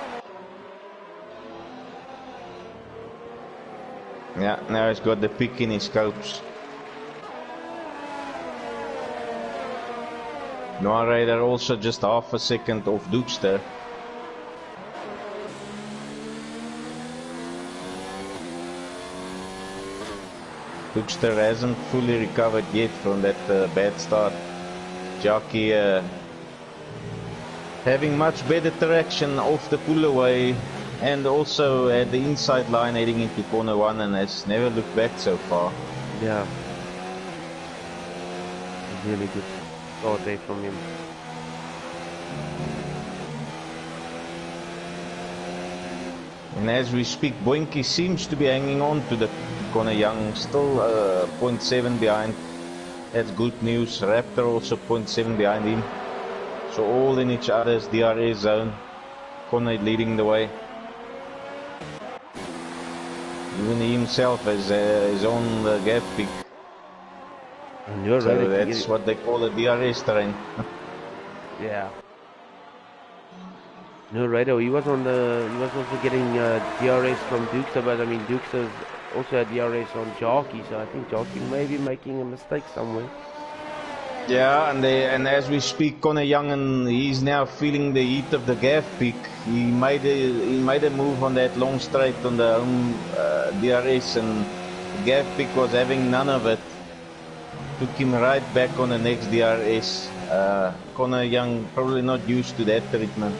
Yeah, now he's got the pick in his scopes. Noah Raider also just half a second off Dookster. Dookster hasn't fully recovered yet from that bad start. Jockey having much better traction off the pull away, and also at the inside line heading into corner 1, and has never looked back so far. Yeah. Really good start there from him. And as we speak, Boinky seems to be hanging on to the Connor Young, still 0.7 behind. That's good news. Raptor also 0.7 behind him. So all in each other's DRS zone. Connor leading the way. Even he himself is on the gap pick. And you're so right, that's what they call a DRS train. Yeah. No, right. He was also getting DRS from Dukes, but I mean Dukes is also a DRS on Jockey, so I think Jockey may be making a mistake somewhere. Yeah, and as we speak, Connor Young, and he's now feeling the heat of the gaff pick. He made a move on that long straight on the home DRS, and the gaff pick was having none of it. Took him right back on the next DRS. Connor Young probably not used to that treatment.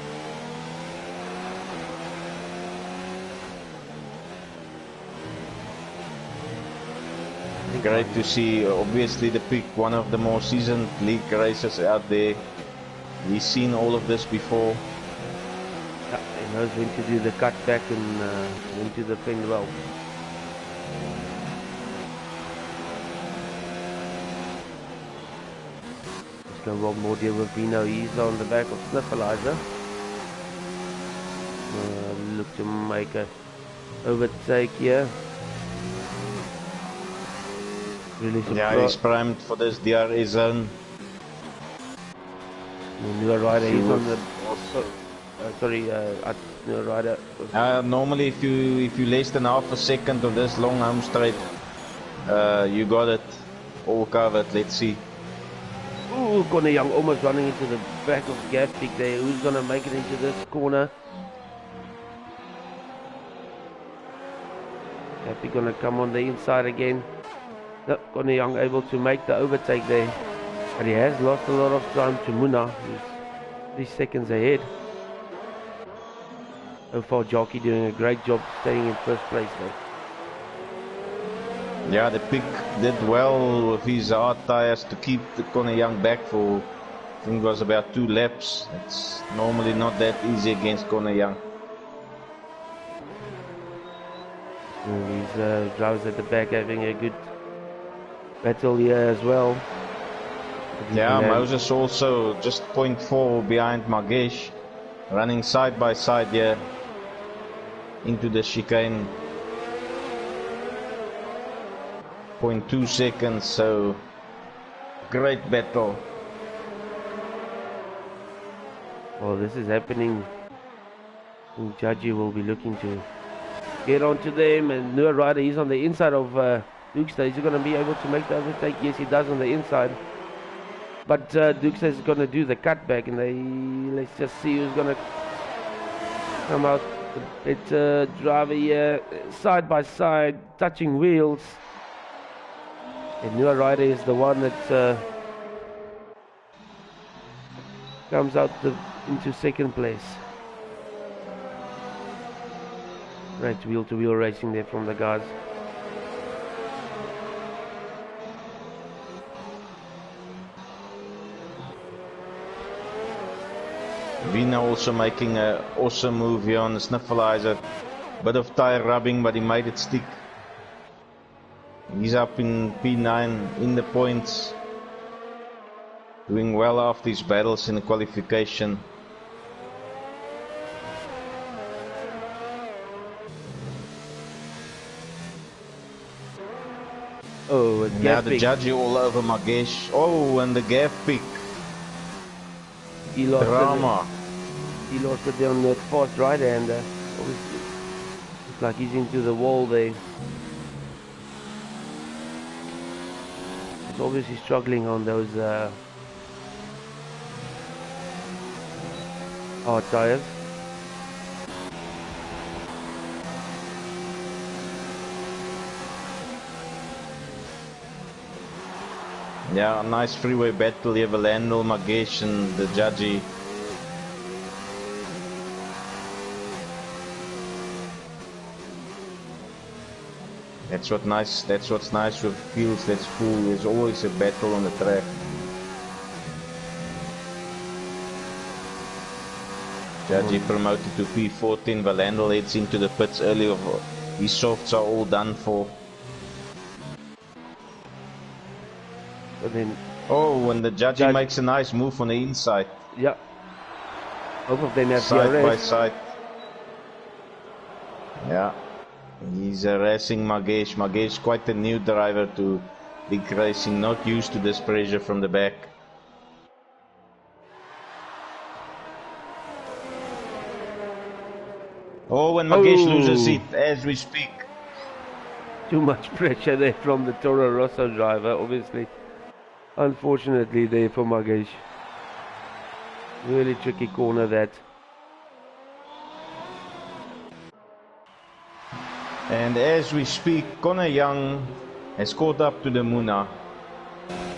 Great to see. Obviously the pick, one of the more seasoned league racers out there. He's seen all of this before. Yeah, he knows when to do the cutback and when to defend well. Let's go Rob Mordia Rubino. He's on the back of Sniffleizer. Look to make a overtake here. Really yeah, he's primed for this DRS zone. New rider, he's on the. New rider. Normally, if you less than half a second on this long home straight, you got it all covered. Let's see. Ooh, Connor Young almost running into the back of Gaspic there. Who's gonna make it into this corner? Gaspic gonna come on the inside again. Nope, Connor Young able to make the overtake there. But he has lost a lot of time to Muna, who's 3 seconds ahead. So far, Jockey doing a great job staying in first place there. Yeah, the pick did well with his hard tires to keep the Connor Young back for, I think it was about 2 laps. It's normally not that easy against Connor Young. These drivers at the back having a good battle here as well. Yeah, Moses also just 0.4 behind Magesh, running side by side here into the chicane. 0.2 seconds, so great battle. Well, this is happening. Judgy will be looking to get onto them, and Noah Ryder, he's on the inside of Dukester. Is he going to be able to make the overtake? Yes, he does on the inside. But Dukester is going to do the cutback, and let's just see who's going to come out the better driver here, side by side, touching wheels. And Noah Ryder is the one that comes out into second place. Right, wheel-to-wheel racing there from the guys. Vina also making an awesome move here on the Sniffleizer. Bit of tire rubbing, but he made it stick. He's up in P9 in the points. Doing well after his battles in the qualification. Oh, a now gap the pick. judge all over Magesh. Oh, and the gap pick. He lost Drama. He lost it on that fast right hander. It's like he's into the wall there. He's obviously struggling on those hard tires. Yeah, nice freeway battle here, Valando, Magesh and the judgy. That's what's nice with fields that's full. There's always a battle on the track. Judgy promoted to P14, Valandel heads into the pits early. His softs are all done for. But then, oh, and the Judgy makes a nice move on the inside. Yeah. Both of them have side DRS. by side. Yeah. He's harassing Magesh. Magesh quite a new driver to big racing, not used to this pressure from the back. Oh, and Magesh loses it as we speak. Too much pressure there from the Toro Rosso driver, obviously. Unfortunately there for Magesh. Really tricky corner that. And as we speak, Connor Young has caught up to the Muna.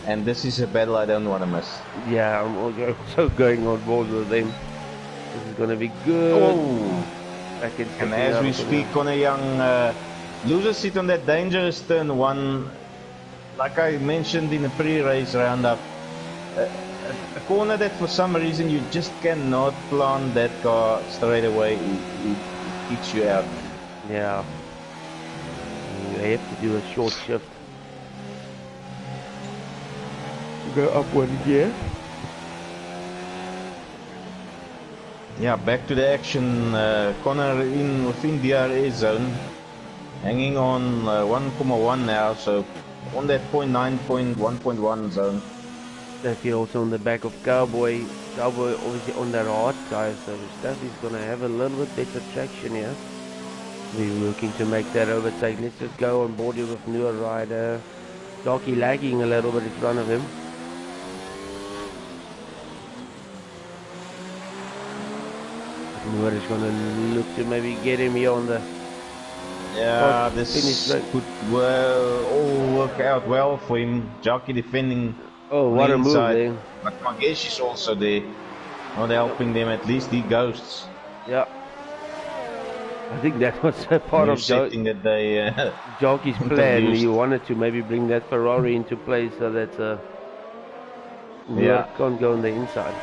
And this is a battle I don't want to miss. Yeah, I'm also going on board with them. This is going to be good. Oh. And as we speak, Connor Young loses it on that dangerous turn one. Like I mentioned in the pre-race roundup, a corner that for some reason you just cannot plant that car straight away. It kicks you out. Yeah. You have to do a short shift. Go up 1 gear. Yeah, back to the action. Connor in within DRS zone, hanging on 1,1 now, so on that 0.9.1.1 zone. Steffi also on the back of Cowboy. Cowboy obviously on the hard tire, so Steffi's gonna have a little bit better traction here. We're working to make that overtake. Let's just go on board here with newer rider. Darky lagging a little bit in front of him. Newer is gonna look to maybe get him here on the this could all work out well for him. Jockey defending. Oh, what a move there. But Magesh is also there, not helping them. At least he ghosts. Yeah. I think that was a part of Jockey's plan. He wanted to maybe bring that Ferrari into play so that can't go on the inside.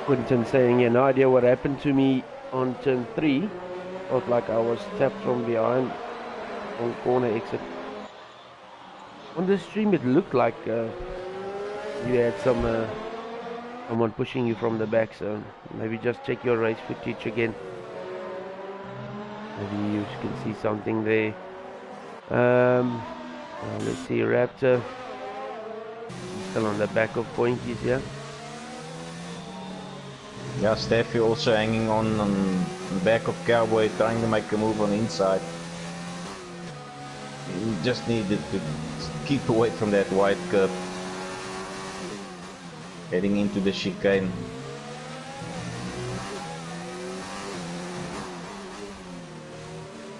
Quinton saying, yeah, no idea what happened to me on turn 3. Felt like I was tapped from behind on corner exit. On the stream it looked like you had someone pushing you from the back, so maybe just check your race footage again. Maybe you can see something there. Let's see, Raptor still on the back of Pointies here. Yeah, Steffi also hanging on the back of Cowboy, trying to make a move on the inside. He just needed to keep away from that wide curve. Heading into the chicane.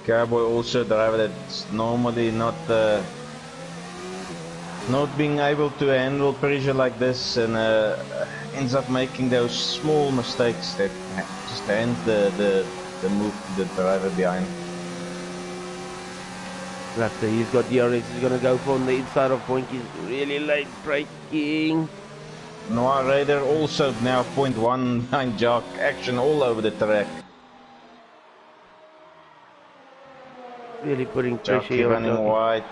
Cowboy also a driver that's normally not being able to handle pressure like this, and ends up making those small mistakes that just hand the move to the driver behind. After he's got DRS, he's going to go from the inside of point. He's really late braking. Noah Raider also now 0.19 jock action all over the track. Really putting pressure on running wide.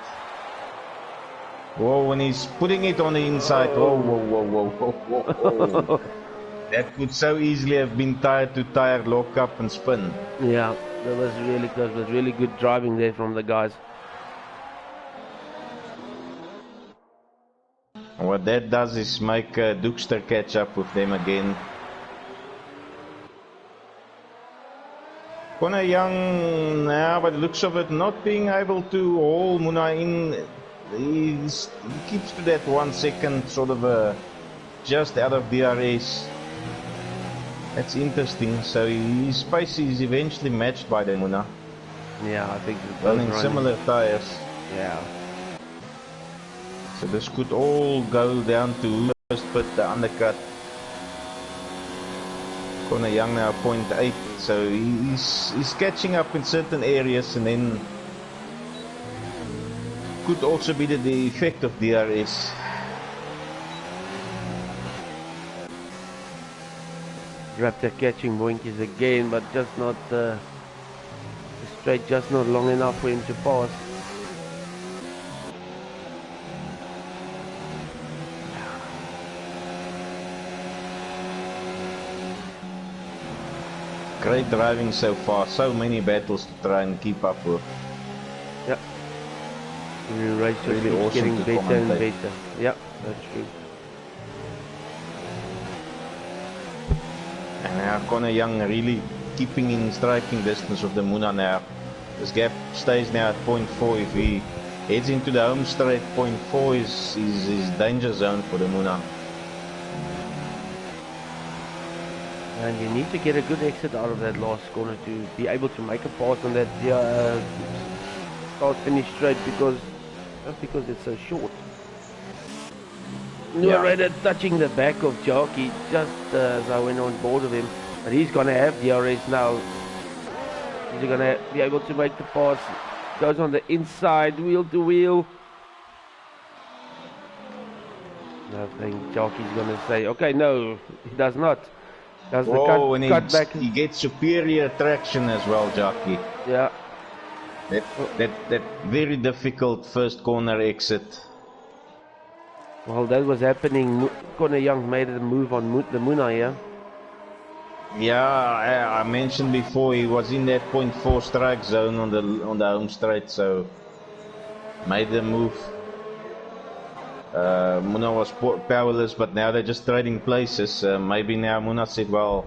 Whoa, when he's putting it on the inside. Whoa, whoa, whoa, whoa, whoa, whoa. That could so easily have been tire to tire, lock up and spin. Yeah, that was really close. It was really good driving there from the guys. What that does is make Dookster catch up with them again. Connor Young, now by the looks of it, not being able to haul Muna in. He keeps to that 1 second sort of just out of DRS. That's interesting. So his pace is eventually matched by the Muna. Yeah, I think it's running similar tires. Yeah. So this could all go down to first pit, the undercut. Connor Young now 0.8, so he's catching up in certain areas, and then could also be the effect of DRS. Raptor catching boinkies again, but just not the straight, just not long enough for him to pass. Great driving so far, so many battles to try and keep up with. Yeah. The race is Really awesome getting to better and commentate. better. Yeah, that's true. And now Connor Young really keeping in striking distance of the Muna now. This gap stays now at 0.4. If he heads into the home straight, 0.4 is danger zone for the Muna. And you need to get a good exit out of that last corner to be able to make a pass on that start finish straight, because just because it's so short. Narrator touching the back of Jockey just as I went on board with him, but he's gonna have DRS now. He's gonna be able to make the pass. Goes on the inside, wheel to wheel. I think Jockey's gonna say, okay, no, he does not. Does the cut back? He gets superior traction as well, Jockey. Yeah. That very difficult first corner exit. Well, that was happening. Connor Young made a move on the Muna here. Yeah, I mentioned before he was in that 0.4 strike zone on the home straight, so made the move. Muna was powerless, but now they're just trading places. Maybe now Muna said, well,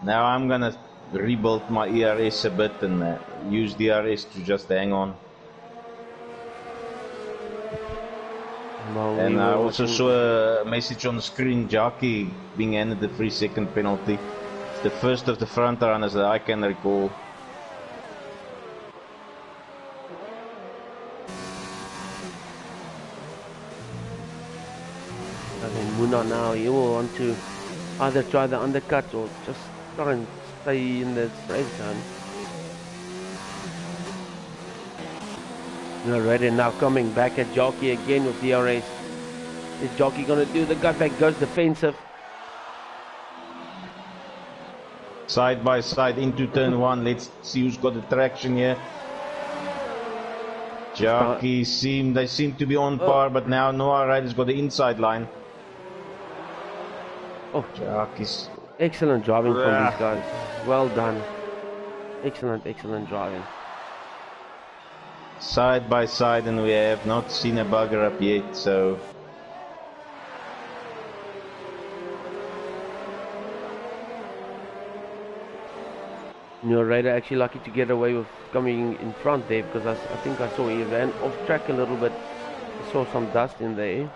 now I'm gonna rebuild my ERS a bit and use DRS to just hang on. Well, and I also saw a message on the screen, Jockey being handed the 3-second penalty. It's the first of the front runners that I can recall. I think Muna now, he will want to either try the undercut or just try and stay in the straight zone. Already now coming back at Jockey again with DRS. Is Jockey gonna do the cutback? Goes defensive. Side by side into turn one. Let's see who's got the traction here. Jockey they seem to be on par, but now Noah Ryder's got the inside line. Oh, Jockey's excellent driving from these guys. Well done. Excellent driving. Side by side, and we have not seen a bugger up yet, so Raider actually lucky to get away with coming in front there, because I think I saw he ran off track a little bit. I saw some dust in there.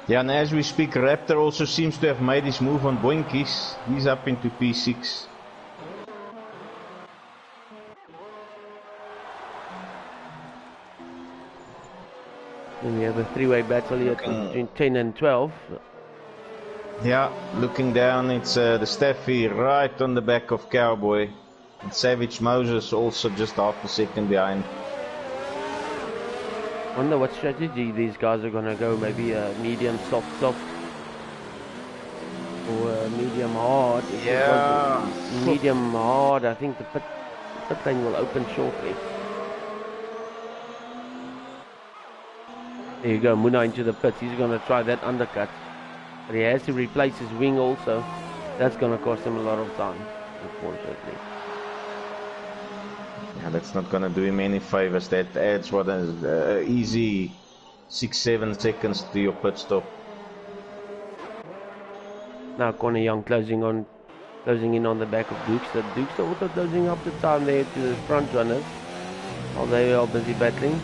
yeah, and as we speak, Raptor also seems to have made his move on Boinkies. He's up into P6. Then we have a three-way battle here between 10 and 12. Yeah, looking down, it's the Staffy right on the back of Cowboy. And Savage Moses also just half a second behind. Wonder what strategy these guys are gonna go. Maybe a medium soft or a medium hard. If yeah, medium hard, I think the pit lane will open shortly. There you go, Muna into the pits. He's gonna try that undercut, but he has to replace his wing also. That's gonna cost him a lot of time, unfortunately. Yeah, that's not gonna do him any favors. That adds what an easy 6-7 seconds to your pit stop. Now Connor Young closing in on the back of Dukester. Dukester also closing up the time there to the front runners while they are busy battling.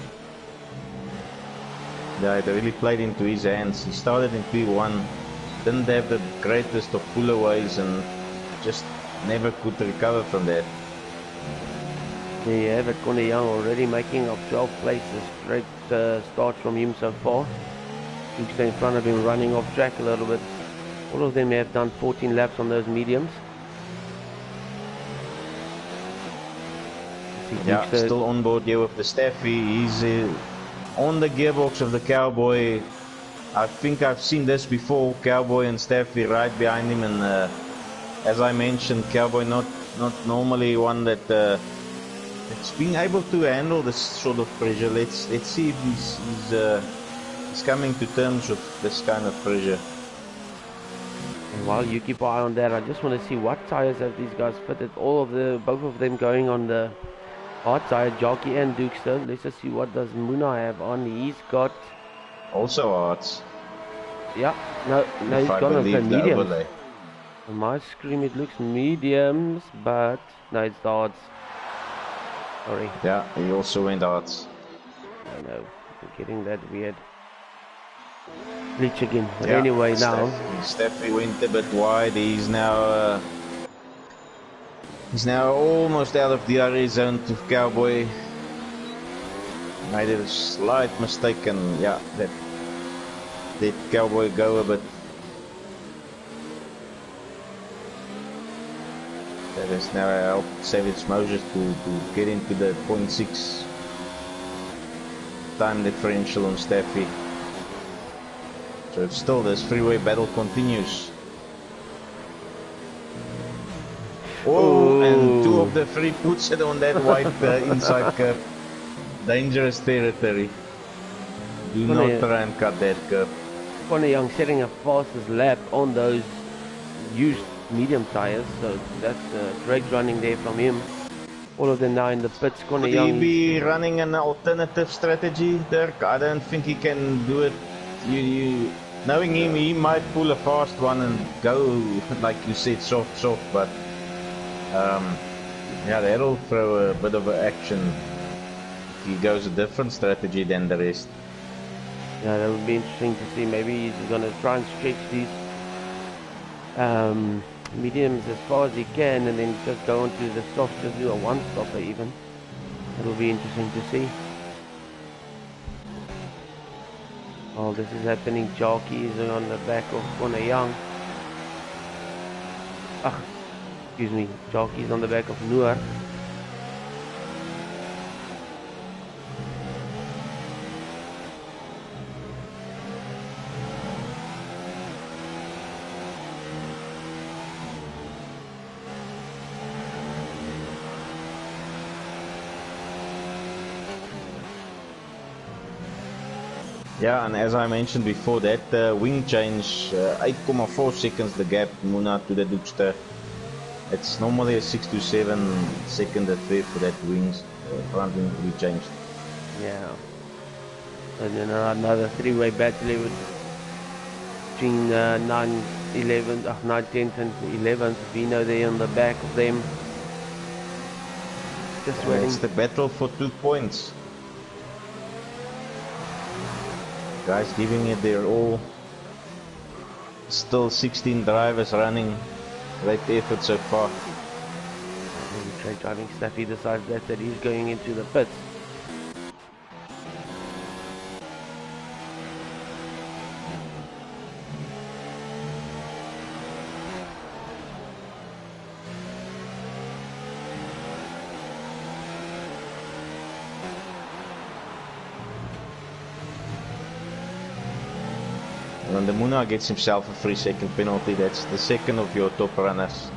Yeah, it really played into his hands. He started in P1, didn't have the greatest of pullaways and just never could recover from that. There you have it, Connor Young already making up 12 places. Great start from him so far. Duke's in front of him, running off track a little bit. All of them have done 14 laps on those mediums. Yeah, still on board here with the Staffy. He's on the gearbox of the Cowboy. I think I've seen this before, Cowboy and Staffy right behind him, and as I mentioned, Cowboy not normally one that that's being able to handle this sort of pressure. Let's see if he's coming to terms with this kind of pressure. And while you keep an eye on that, I just want to see what tires have these guys fitted. Both of them going on the hard tire, Jockey and Dukester. Let's just see what does Muna have on. He's got also hards. Yeah, no, he's got on the mediums. On my screen it looks mediums, but no, it's the hards. Sorry. Yeah, he also went hards. I know, we're getting that weird glitch again. But yeah, anyway, now Staffy went a bit wide. He's now almost out of the DRS zone to Cowboy. Made a slight mistake, and yeah, that Cowboy go a bit. That has now helped Savage Moses to get into the 0.6 time differential on Staffy. So it's still, this freeway battle continues. Oh, and 2 of the 3 puts it on that white inside curve. Dangerous territory. Do not try and cut that curve. Connor Young setting a fastest lap on those used medium tires, so that's great running there from him. All of them now in the pits. Connor Young. Would he be running an alternative strategy, Dirk? I don't think he can do it. Knowing him, he might pull a fast one and go, like you said, soft, but yeah, that'll throw a bit of action. He goes a different strategy than the rest. Yeah, that would be interesting to see. Maybe he's going to try and stretch these mediums as far as he can, and then just go onto the soft, just do a one-stopper even. It'll be interesting to see. Oh, this is happening. Jockey is on the back of Connor Young. Excuse me. Jockey is on the back of Noor. Yeah, and as I mentioned before, that wing change, 8.4 seconds the gap, Muna to the Dukester. It's normally a 6 to 7 second affair for that wings, front wing to be changed. Yeah. And then another three-way battle between 9, 10th and 11th. Vino there on the back of them. Just waiting. It's the battle for 2 points. Guys giving it their all. Still 16 drivers running. Great effort so far. Trade driving Staffy decides that he's going into the pits. When the Muna gets himself a 3-second penalty, that's the second of your top runners.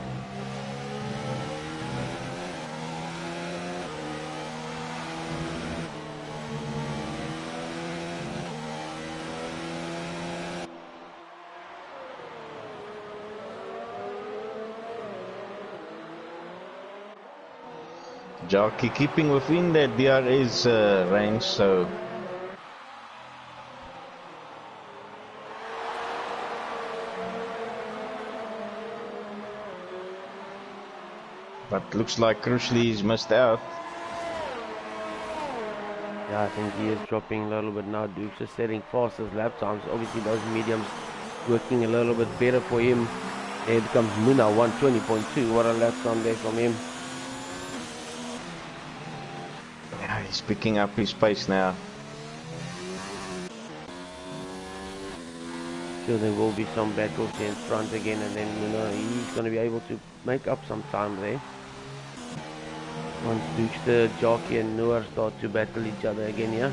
Jockey keeping within that DRS range, so but looks like crucially he's missed out. Yeah, I think he is dropping a little bit now. Duke's just setting fastest lap times. Obviously those mediums working a little bit better for him. Here comes Muna, 120.2. What a lap time there from him. Yeah, he's picking up his pace now. sure there will be some battles in front again, and then he's going to be able to make up some time there. Once Dookster, Jockey and Noor start to battle each other again, yeah?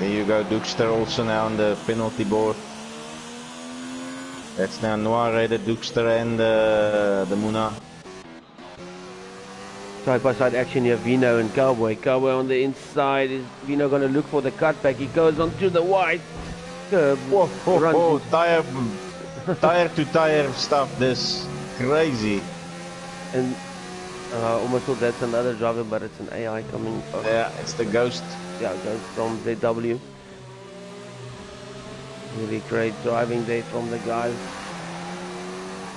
There you go, Dookster also now on the penalty board. That's now Noir Raider, Dookster and the Muna. Side by side action here, Vino and Cowboy. Cowboy on the inside. Is Vino going to look for the cutback? He goes onto the white curb. Tire to tire stuff, this crazy. And almost thought that's another driver, but it's an AI coming. Yeah, it's the Ghost. Yeah, Ghost from ZW. Really great driving there from the guys.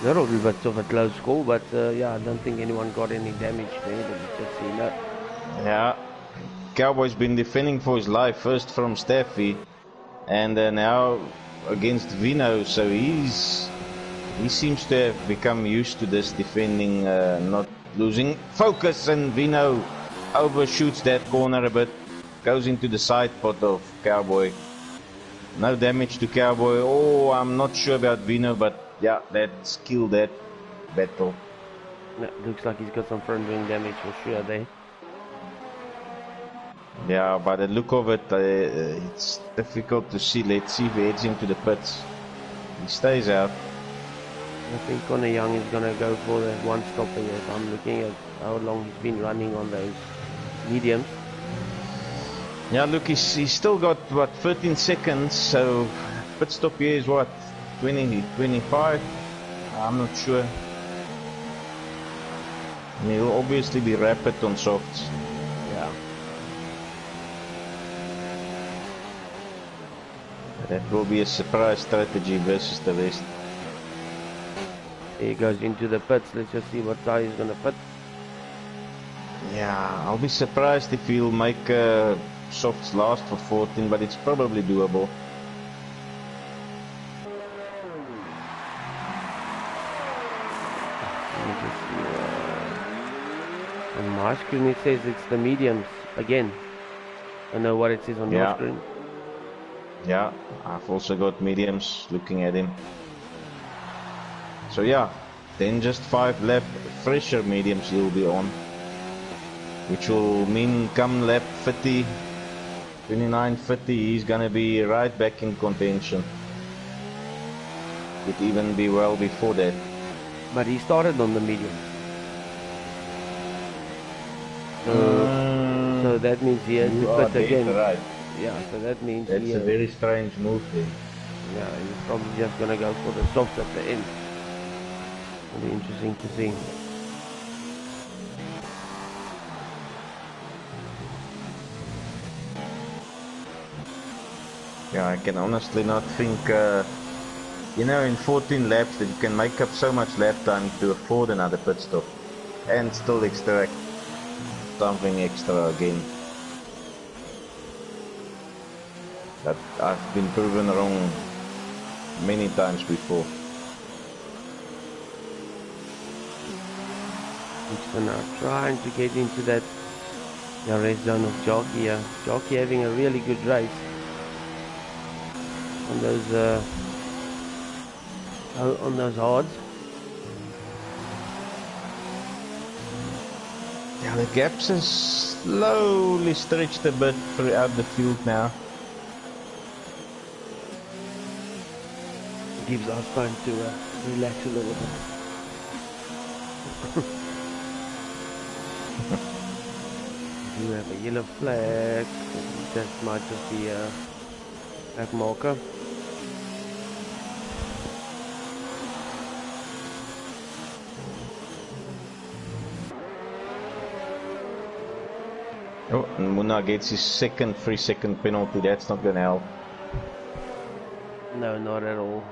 Little bit of a close call, but yeah, I don't think anyone got any damage there. Let me just see that. Yeah, Cowboy's been defending for his life, first from Steffi, and now against Vino. So he seems to have become used to this defending, not losing focus, and Vino overshoots that corner a bit, goes into the side pot of Cowboy. No damage to Cowboy. Oh, I'm not sure about Vino, but yeah, that's killed that battle. Yeah, looks like he's got some front wing damage for sure there. Yeah, by the look of it, it's difficult to see. Let's see if he heads into the pits. He stays out. I think Connor Young is going to go for the one stopper here. I'm looking at how long he's been running on those mediums. Yeah, look, he's still got, what, 13 seconds, so pit stop here is what, 20, 25? I'm not sure. And he'll obviously be rapid on softs. Yeah. That will be a surprise strategy versus the rest. He goes into the pits. Let's just see what tire he's going to put. Yeah, I'll be surprised if he'll make softs last for 14, but it's probably doable. Let me just see. On my screen it says it's the mediums again. I know what it says on your screen. Yeah, I've also got mediums looking at him. So yeah, then just 5 lap fresher mediums he'll be on, which will mean come lap 50, 29, 50, he's gonna be right back in contention. Could even be well before that. But he started on the medium. So that means he has to put again. Right. Yeah, so that means that's a very strange move there. Yeah, he's probably just gonna go for the softs at the end. It'll be interesting to see. Yeah, I can honestly not think, in 14 laps that you can make up so much lap time to afford another pit stop and still extract something extra again. That I've been proven wrong many times before. So now trying to get into that race zone of Jockey. Jockey having a really good race on those hards. Yeah, the gaps are slowly stretched a bit throughout the field now. Gives us time to relax a little bit. You have a yellow flag. That might just be a back marker. Oh, and Muna gets his second 3-second penalty. That's not going to help. No, not at all.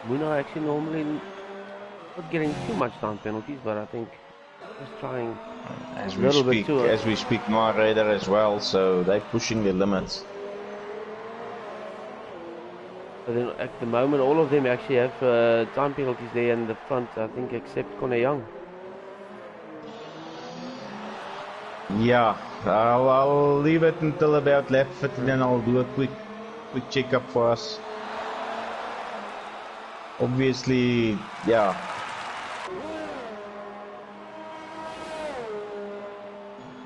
Muna actually normally not getting too much time penalties, but I think just trying as a little bit too. As we speak, Noir Raider as well, so they're pushing the limits. But then at the moment, all of them actually have time penalties there in the front, I think, except Connor Young. Yeah, I'll leave it until about lap 50, then I'll do a quick checkup for us. obviously, yeah.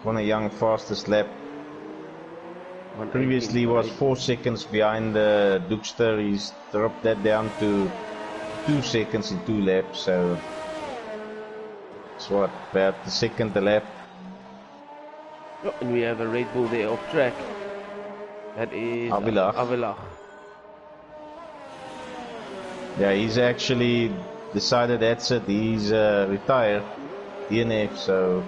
Conor Young fastest lap. Previously was 4 seconds behind the Dookster. He's dropped that down to 2 seconds in 2 laps, so it's what, about the second a lap. Oh, and we have a Red Bull there off track. That is Avilach. Yeah, he's actually decided that's it. He's retired DNF, so...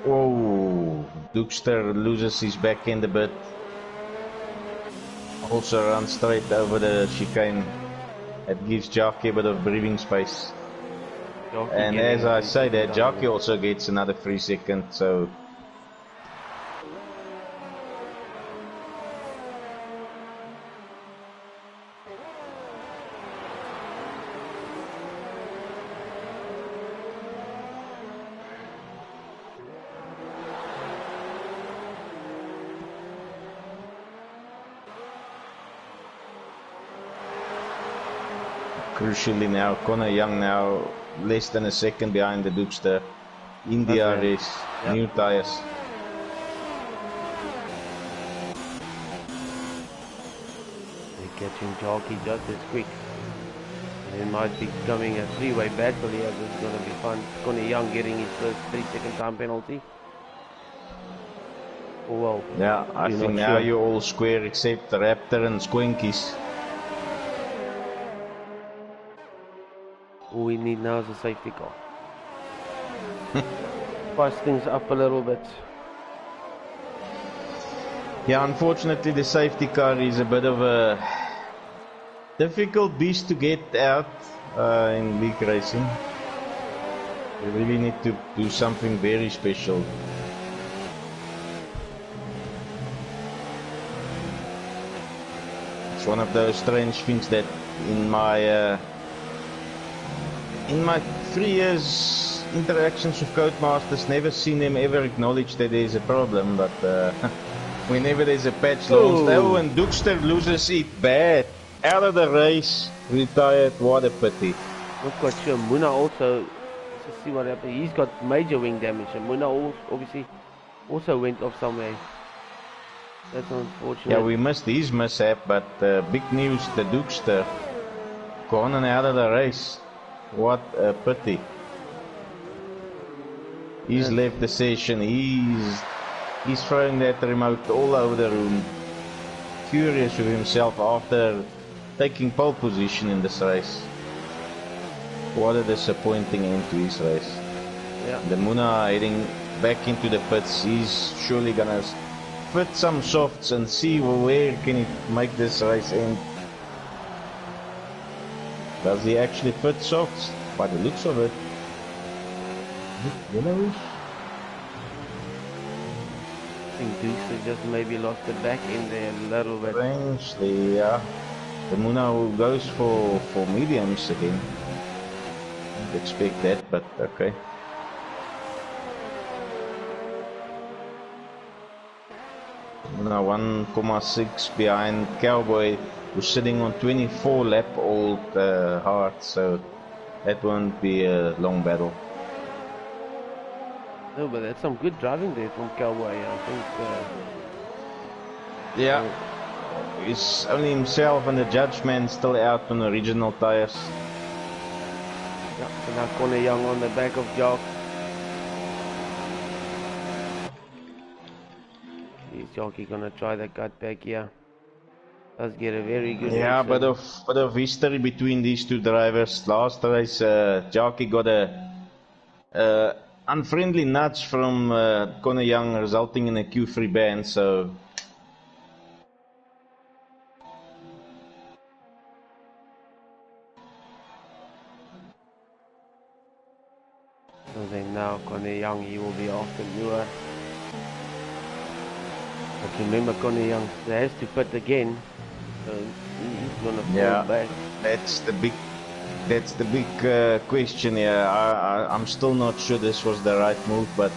Oh, Dookster loses his back end a bit. Also runs straight over the chicane. That gives Jockey a bit of breathing space. And as I say that, Jockey also gets another 3 seconds, so... Crucially now, Conor Young now less than a second behind the Dookster. India race, new tyres. They're catching Jockey just as quick. And it might be becoming a three-way battle here. This is going to be fun. Conor Young getting his first 3-second time penalty. Oh well. Yeah, I think now you're all square except the Raptor and Squinkies. All we need now is a safety car. Spice things up a little bit. Yeah, unfortunately the safety car is a bit of a difficult beast to get out in league racing. You really need to do something very special. It's one of those strange things that in my 3 years interactions with Codemasters, never seen them ever acknowledge that there's a problem, but whenever there's a patch launched, oh, and Dookster loses it bad. Out of the race, retired, what a pity. Not quite sure. Muna also, let's see what happened. He's got major wing damage, and Muna obviously also went off somewhere. That's unfortunate. Yeah, we missed his mishap, but big news, the Dookster gone and out of the race. What a pity. He's left the session. He's throwing that remote all over the room. Furious with himself after taking pole position in this race. What a disappointing end to his race. Yeah. The Muna heading back into the pits. He's surely gonna fit some softs and see where can he make this race end. Does he actually fit softs? By the looks of it. Yellowish? I think Dukes just maybe lost the back in there a little bit. Strangely, yeah. The Muna goes for mediums again. Didn't expect that, but okay. Muna 1.6 behind Cowboy, who's sitting on 24 lap old heart, so that won't be a long battle. No, but that's some good driving there from Cowboy, I think. Yeah, it's only himself and the judgeman still out on original tires. Yeah, so now Conor Young on the back of Jock. Is Jockey gonna try the cut back here? Does get a very good yeah, bit of history between these two drivers. Last race, Jockey got a unfriendly nudge from Conor Young, resulting in a Q3 ban. So then now Conor Young, he will be after Newer. But remember, Conor Young has to pit again, so he's gonna fall back. That's the big question here. I'm still not sure this was the right move, but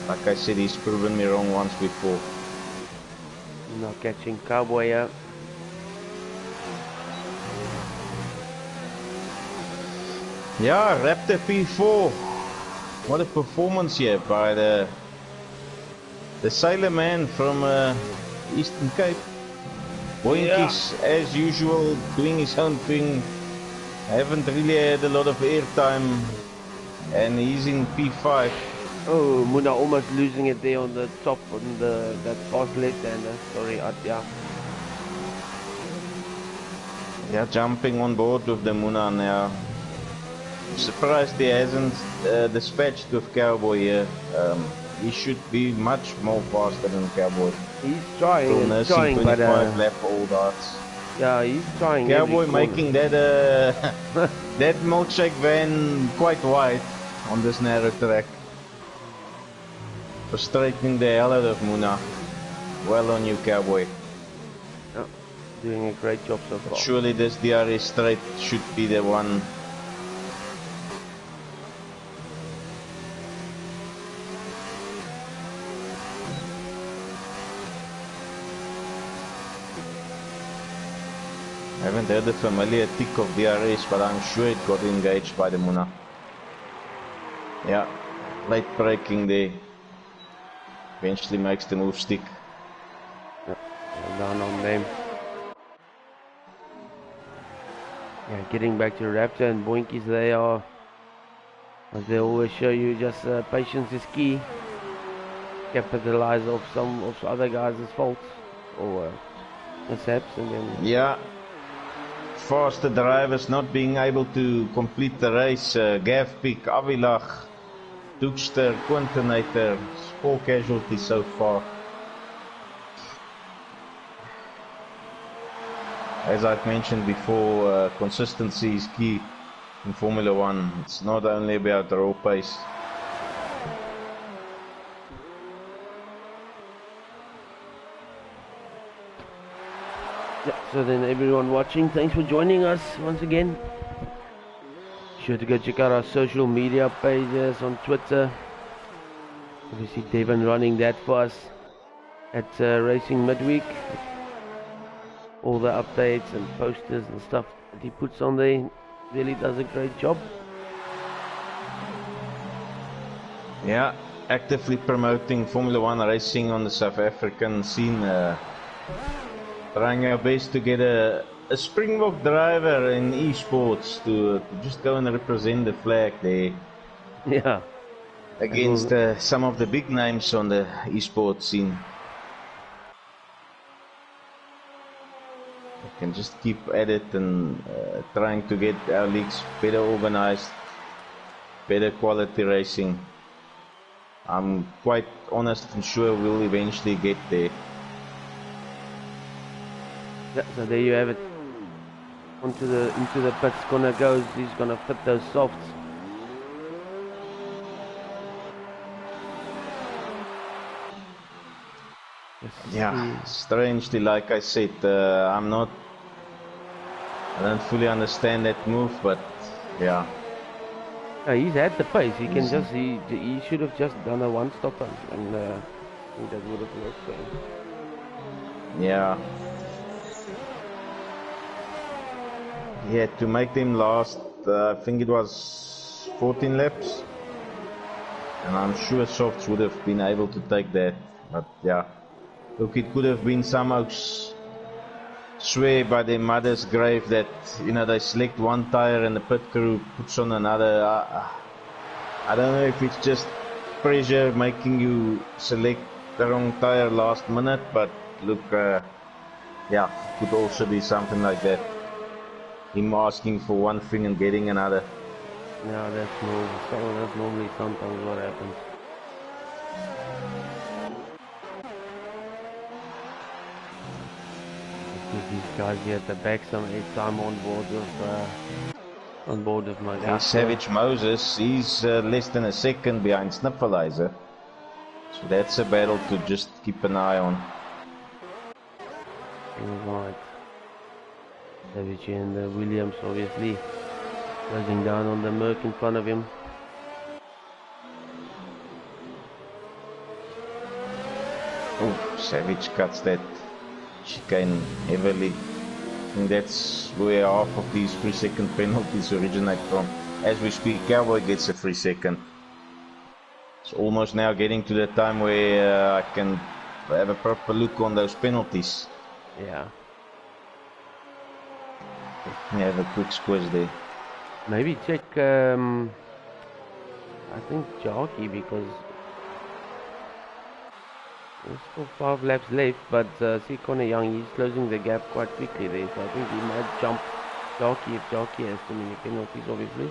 like I said, he's proven me wrong once before. Now catching Cowboy up. Yeah, Raptor P4. What a performance here by the sailor man from Eastern Cape. Boinkies, as usual, doing his own thing. Haven't really had a lot of airtime, and he's in P5. Oh, Muna almost losing it there on the top on that fast left-hander. Sorry, yeah. Yeah, jumping on board with the Muna now. Surprised he hasn't dispatched with Cowboy here. He should be much more faster than Cowboy. He's trying Still and nursing trying, 25 but lap old darts. yeah, he's trying. Cowboy making that that milkshake van quite wide on this narrow track. Frustrating the hell out of Muna. Well on you, Cowboy. Oh, doing a great job so far. Surely this DRS straight should be the one. I haven't heard the familiar tick of DRS, but I'm sure it got engaged by the Muna. Yeah, late braking there. Eventually makes the move stick. Yep, down on them. Yeah, getting back to Raptor and Boinkies, they are, as they always show you, just patience is key. Capitalize off some of other guys' faults or mishaps, and then yeah. Faster drivers not being able to complete the race. Gavpik, Avilach, Doekster, Quintinator, 4 casualties so far. As I've mentioned before, consistency is key in Formula 1. It's not only about raw pace. yeah, so then everyone watching, thanks for joining us once again. Be sure to go check out our social media pages on Twitter. Obviously Devin running that for us at Racing Midweek. All the updates and posters and stuff that he puts on there, really does a great job. Yeah, actively promoting Formula 1 racing on the South African scene. Trying our best to get a Springbok driver in esports to just go and represent the flag there. Yeah. Against some of the big names on the esports scene. We can just keep at it and trying to get our leagues better organized, better quality racing. I'm quite honest and sure we'll eventually get there. Yeah, so there you have it. Into the pits corner goes. He's gonna fit those softs. Yeah, strangely, like I said, I don't fully understand that move, but yeah. He's had the pace. He can just he should have just done a one-stopper, and I think that would have worked for him. Yeah. He had to make them last. I think it was 14 laps, and I'm sure softs would have been able to take that. But yeah. Look, it could have been some oaks swear by their mother's grave that, you know, they select one tire and the pit crew puts on another. I don't know if it's just pressure making you select the wrong tire last minute, but look, yeah, could also be something like that. Him asking for one thing and getting another. Yeah, that's normally sometimes what happens. These guys here at the back some time on board with my guy. Savage Moses, he's less than a second behind Sniffleizer, so that's a battle to just keep an eye on. Alright, Savage and Williams obviously closing down on the Merc in front of him. Oh, Savage cuts that chicane heavily. I think that's where half of these 3-second penalties originate from. as we speak, Cowboy gets a 3 second. It's almost now getting to the time where I can have a proper look on those penalties. Yeah. Let me have a quick squiz there. Maybe check, I think Jockey, because there's still 5 laps left, but see Conor Young, he's closing the gap quite quickly there, so I think he might jump Jockey if Jockey has too many penalties, obviously.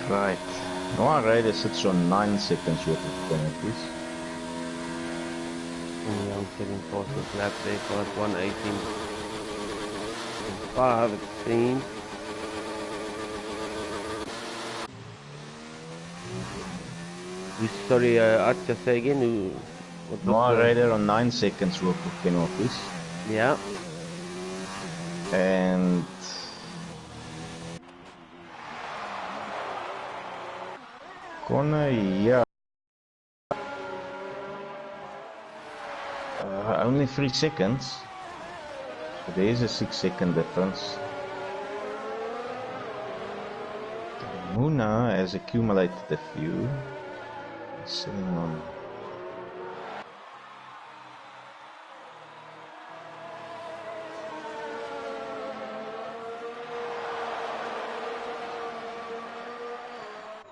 Right. Noah Ryder sits on 9 seconds worth of penalties. Conor Young setting fastest lap there for 118. 5 it seems. Sorry, I'd just say again. Noah Ryder on 9 seconds worth of penalties. Yeah. And Conor, yeah. Only 3 seconds. So there is a 6 second difference. Muna has accumulated a few. He's sitting on.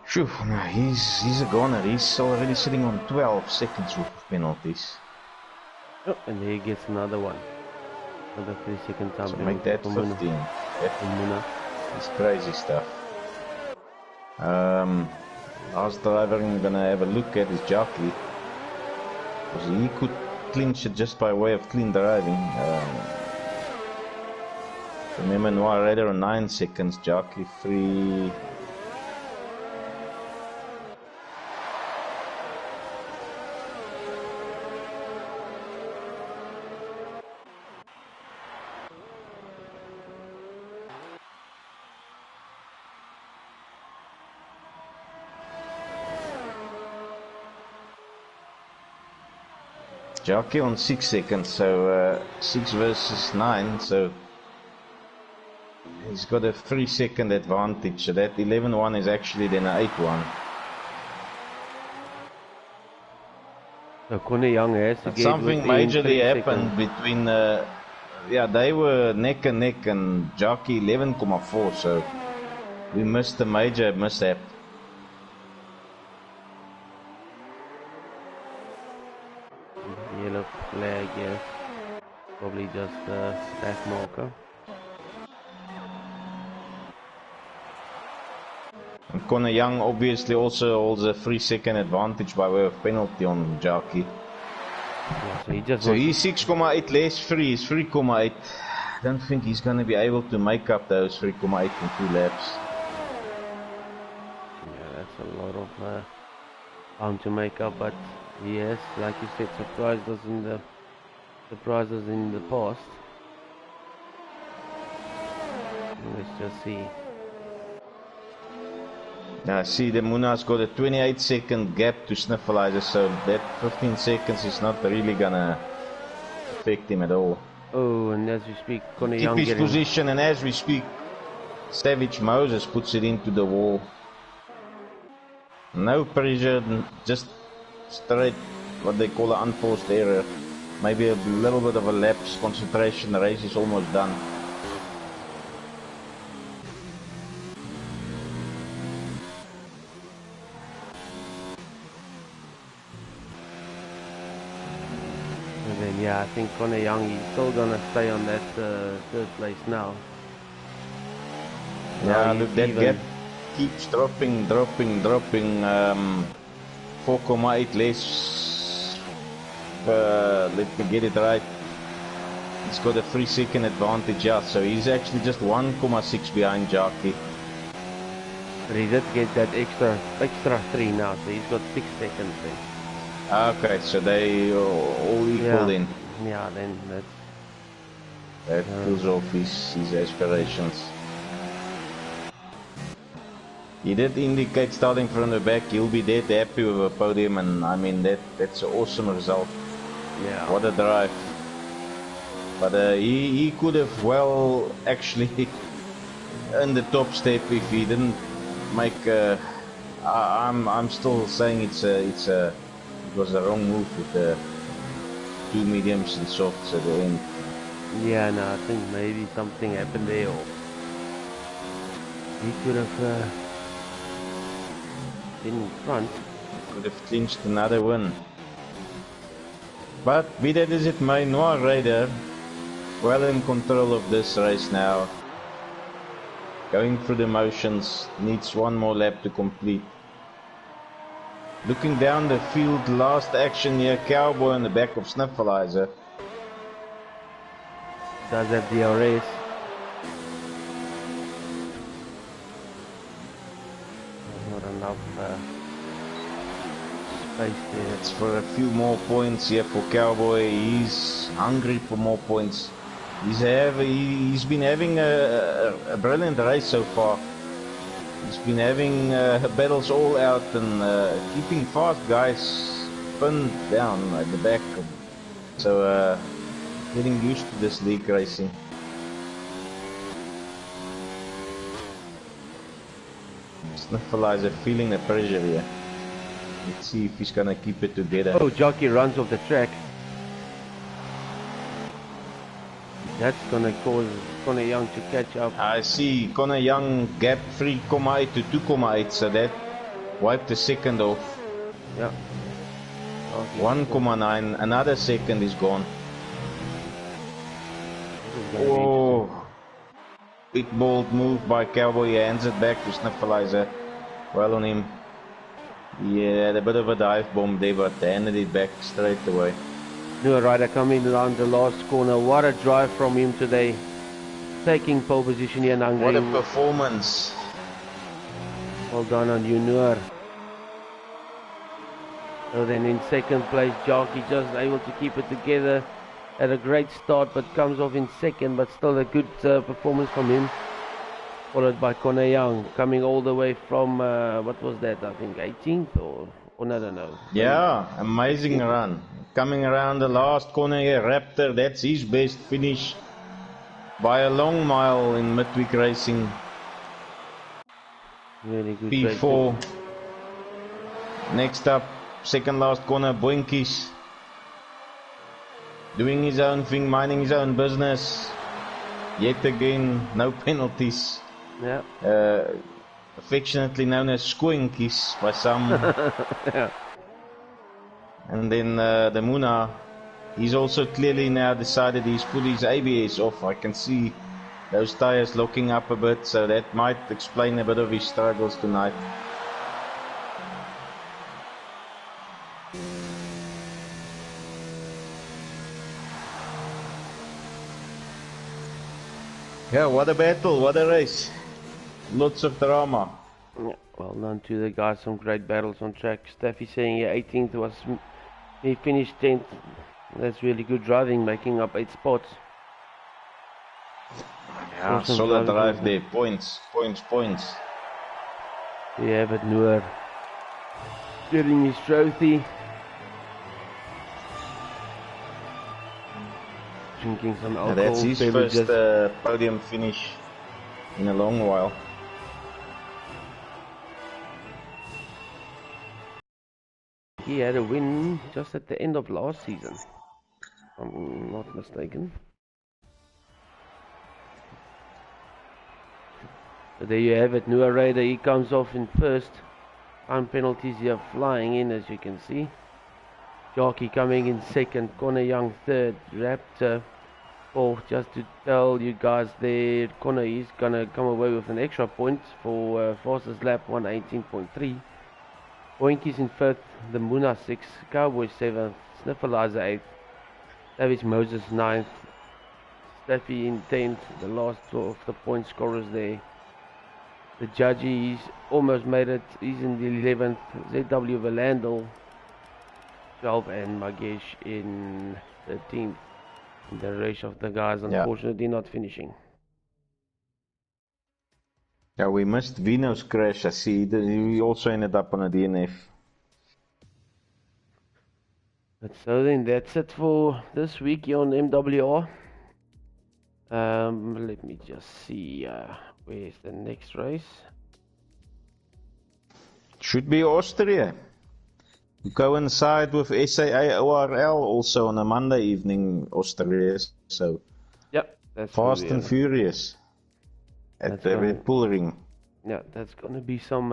Phew, no, he's a goner. He's already sitting on 12 seconds worth of penalties. Oh, and there he gets another one. Another 3 second time. So make that 15. It's crazy stuff. Last driver I'm gonna have a look at is Jockey. Because he could clinch it just by way of clean driving. Remember Noah Ryder on 9 seconds, Jockey 3. Jockey on 6 seconds, so 6 versus 9, so he's got a 3 second advantage, so that 11-1 is actually then an 8-1. So Conor Young has to get something majorly happened between, yeah, they were neck and neck, and Jockey 11,4, so we missed a major mishap. Yellow flag, yes. Probably just a stack marker. And Conor Young obviously also holds a 3 second advantage by way of penalty on Jockey. Yeah, so he's 6,8 less free, he's 3,8. I don't think he's going to be able to make up those 3,8 in 2 laps. Yeah, that's a lot of time to make up, but yes, like you said, surprised us in the past. Let's just see. Now see, the Muna's got a 28 second gap to Sniffleiser, so that 15 seconds is not really gonna affect him at all. Oh, and as we speak, Conor Young keep his position, and as we speak, Savage Moses puts it into the wall. No pressure, just straight what they call an unforced error. Maybe a little bit of a lapse, concentration, the race is almost done. And then, yeah, I think Conor Young, he's still gonna stay on that third place now. Yeah, look, that gap keeps dropping. 4,8 less. Let me get it right. He's got a 3 second advantage, yeah, so he's actually just 1,6 behind Jockey. But he did get that extra 3 now, so he's got 6 seconds there. Okay, so they all equal then. Yeah, then that's... That kills off his aspirations. He did indicate starting from the back, he'll be dead happy with a podium, and I mean that's an awesome result. Yeah. What a drive. But he could have well actually earned the top step if he didn't make. I'm still saying it was the wrong move with the two mediums and softs at the end. Yeah, no, I think maybe something happened there, or he could have been in front. Could have clinched another win. But be that as it may, Noir Raider well in control of this race now. Going through the motions, needs one more lap to complete. Looking down the field, last action here, Cowboy on the back of Sniffleizer. Does have DRS. Not enough space there. It's for a few more points here for Cowboy. He's hungry for more points. He's been having a brilliant race so far. He's been having battles all out and keeping fast guys pinned down at the back. So getting used to this league racing. Sniffleizer feeling the pressure here. Let's see if he's gonna keep it together. Oh, jockey runs off the track. That's gonna cause Connor Young to catch up. I see Connor Young gap 3,8 to 2,8, so that wiped the second off. Yeah. 1,9, another second is gone. Oh, big bold move by Cowboy. He hands it back to Sniffleizer. Well on him. He had a bit of a dive bomb there, but handed it back straight away. New rider coming around the last corner. What a drive from him today. Taking pole position here in Hungary. What a performance. Well done on you, Noor. So then in second place, Jockey just able to keep it together. Had a great start, but comes off in second, but still a good performance from him. Followed by Connor Young, coming all the way from, what was that, I think 18th or no, I don't know. Yeah, amazing run. Coming around the last corner here, Raptor, that's his best finish by a long mile in midweek racing. Really good P4. Racing. Next up, second last corner, Boinkies. Doing his own thing, minding his own business. Yet again, no penalties. Yeah. Affectionately known as Squinkies by some. Yeah. And then the Muna, he's also clearly now decided he's put his ABS off. I can see those tires locking up a bit, so that might explain a bit of his struggles tonight. Yeah, what a battle, what a race. Lots of drama. Yeah, well done to the guys, some great battles on track. Steffi saying yeah, 18th was, he finished 10th. That's really good driving, making up 8 spots. Yeah, awesome solid drive there, points. We have it, Noor getting his trophy. Drinking some alcohol. That's his first podium finish in a long while. He had a win just at the end of last season, if I'm not mistaken. So there you have it, Noor Raider, he comes off in first. Time penalties here flying in, as you can see. Jockey coming in second, Connor Young third, Raptor fourth. Just to tell you guys there, Connor is gonna come away with an extra point for fastest lap, 1:18.3. Boinkies in fifth, the Muna 6th, Cowboy 7th, Sniffleizer 8th, Savage Moses 9th, Steffi in 10th, the last of the point scorers there. The judges almost made it, he's in the 11th, ZW Valandel 12th and Magesh in 13th. The race of the guys Yeah. unfortunately not finishing. Yeah, we missed Vino's crash. I see he also ended up on a DNF. But so then that's it for this week here on MWR. Let me just see where's the next race. Should be Austria. Coincide with SAA-ORL also on a Monday evening, Austria. So Yep, that's fast and furious at the Red Bull Ring. Yeah, that's gonna be some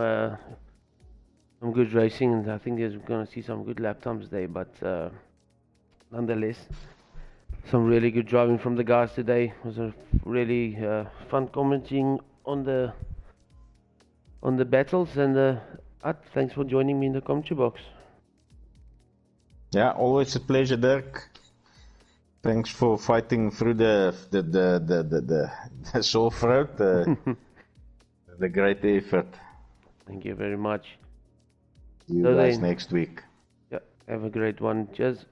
good racing, and I think there's gonna see some good lap times there. But nonetheless, some really good driving from the guys today. It was a really fun commenting on the battles, and thanks for joining me in the commentary box. Yeah, always a pleasure, Dirk. Thanks for fighting through the sore throat. The great effort. Thank you very much. See you guys next week. Yeah, have a great one. Cheers.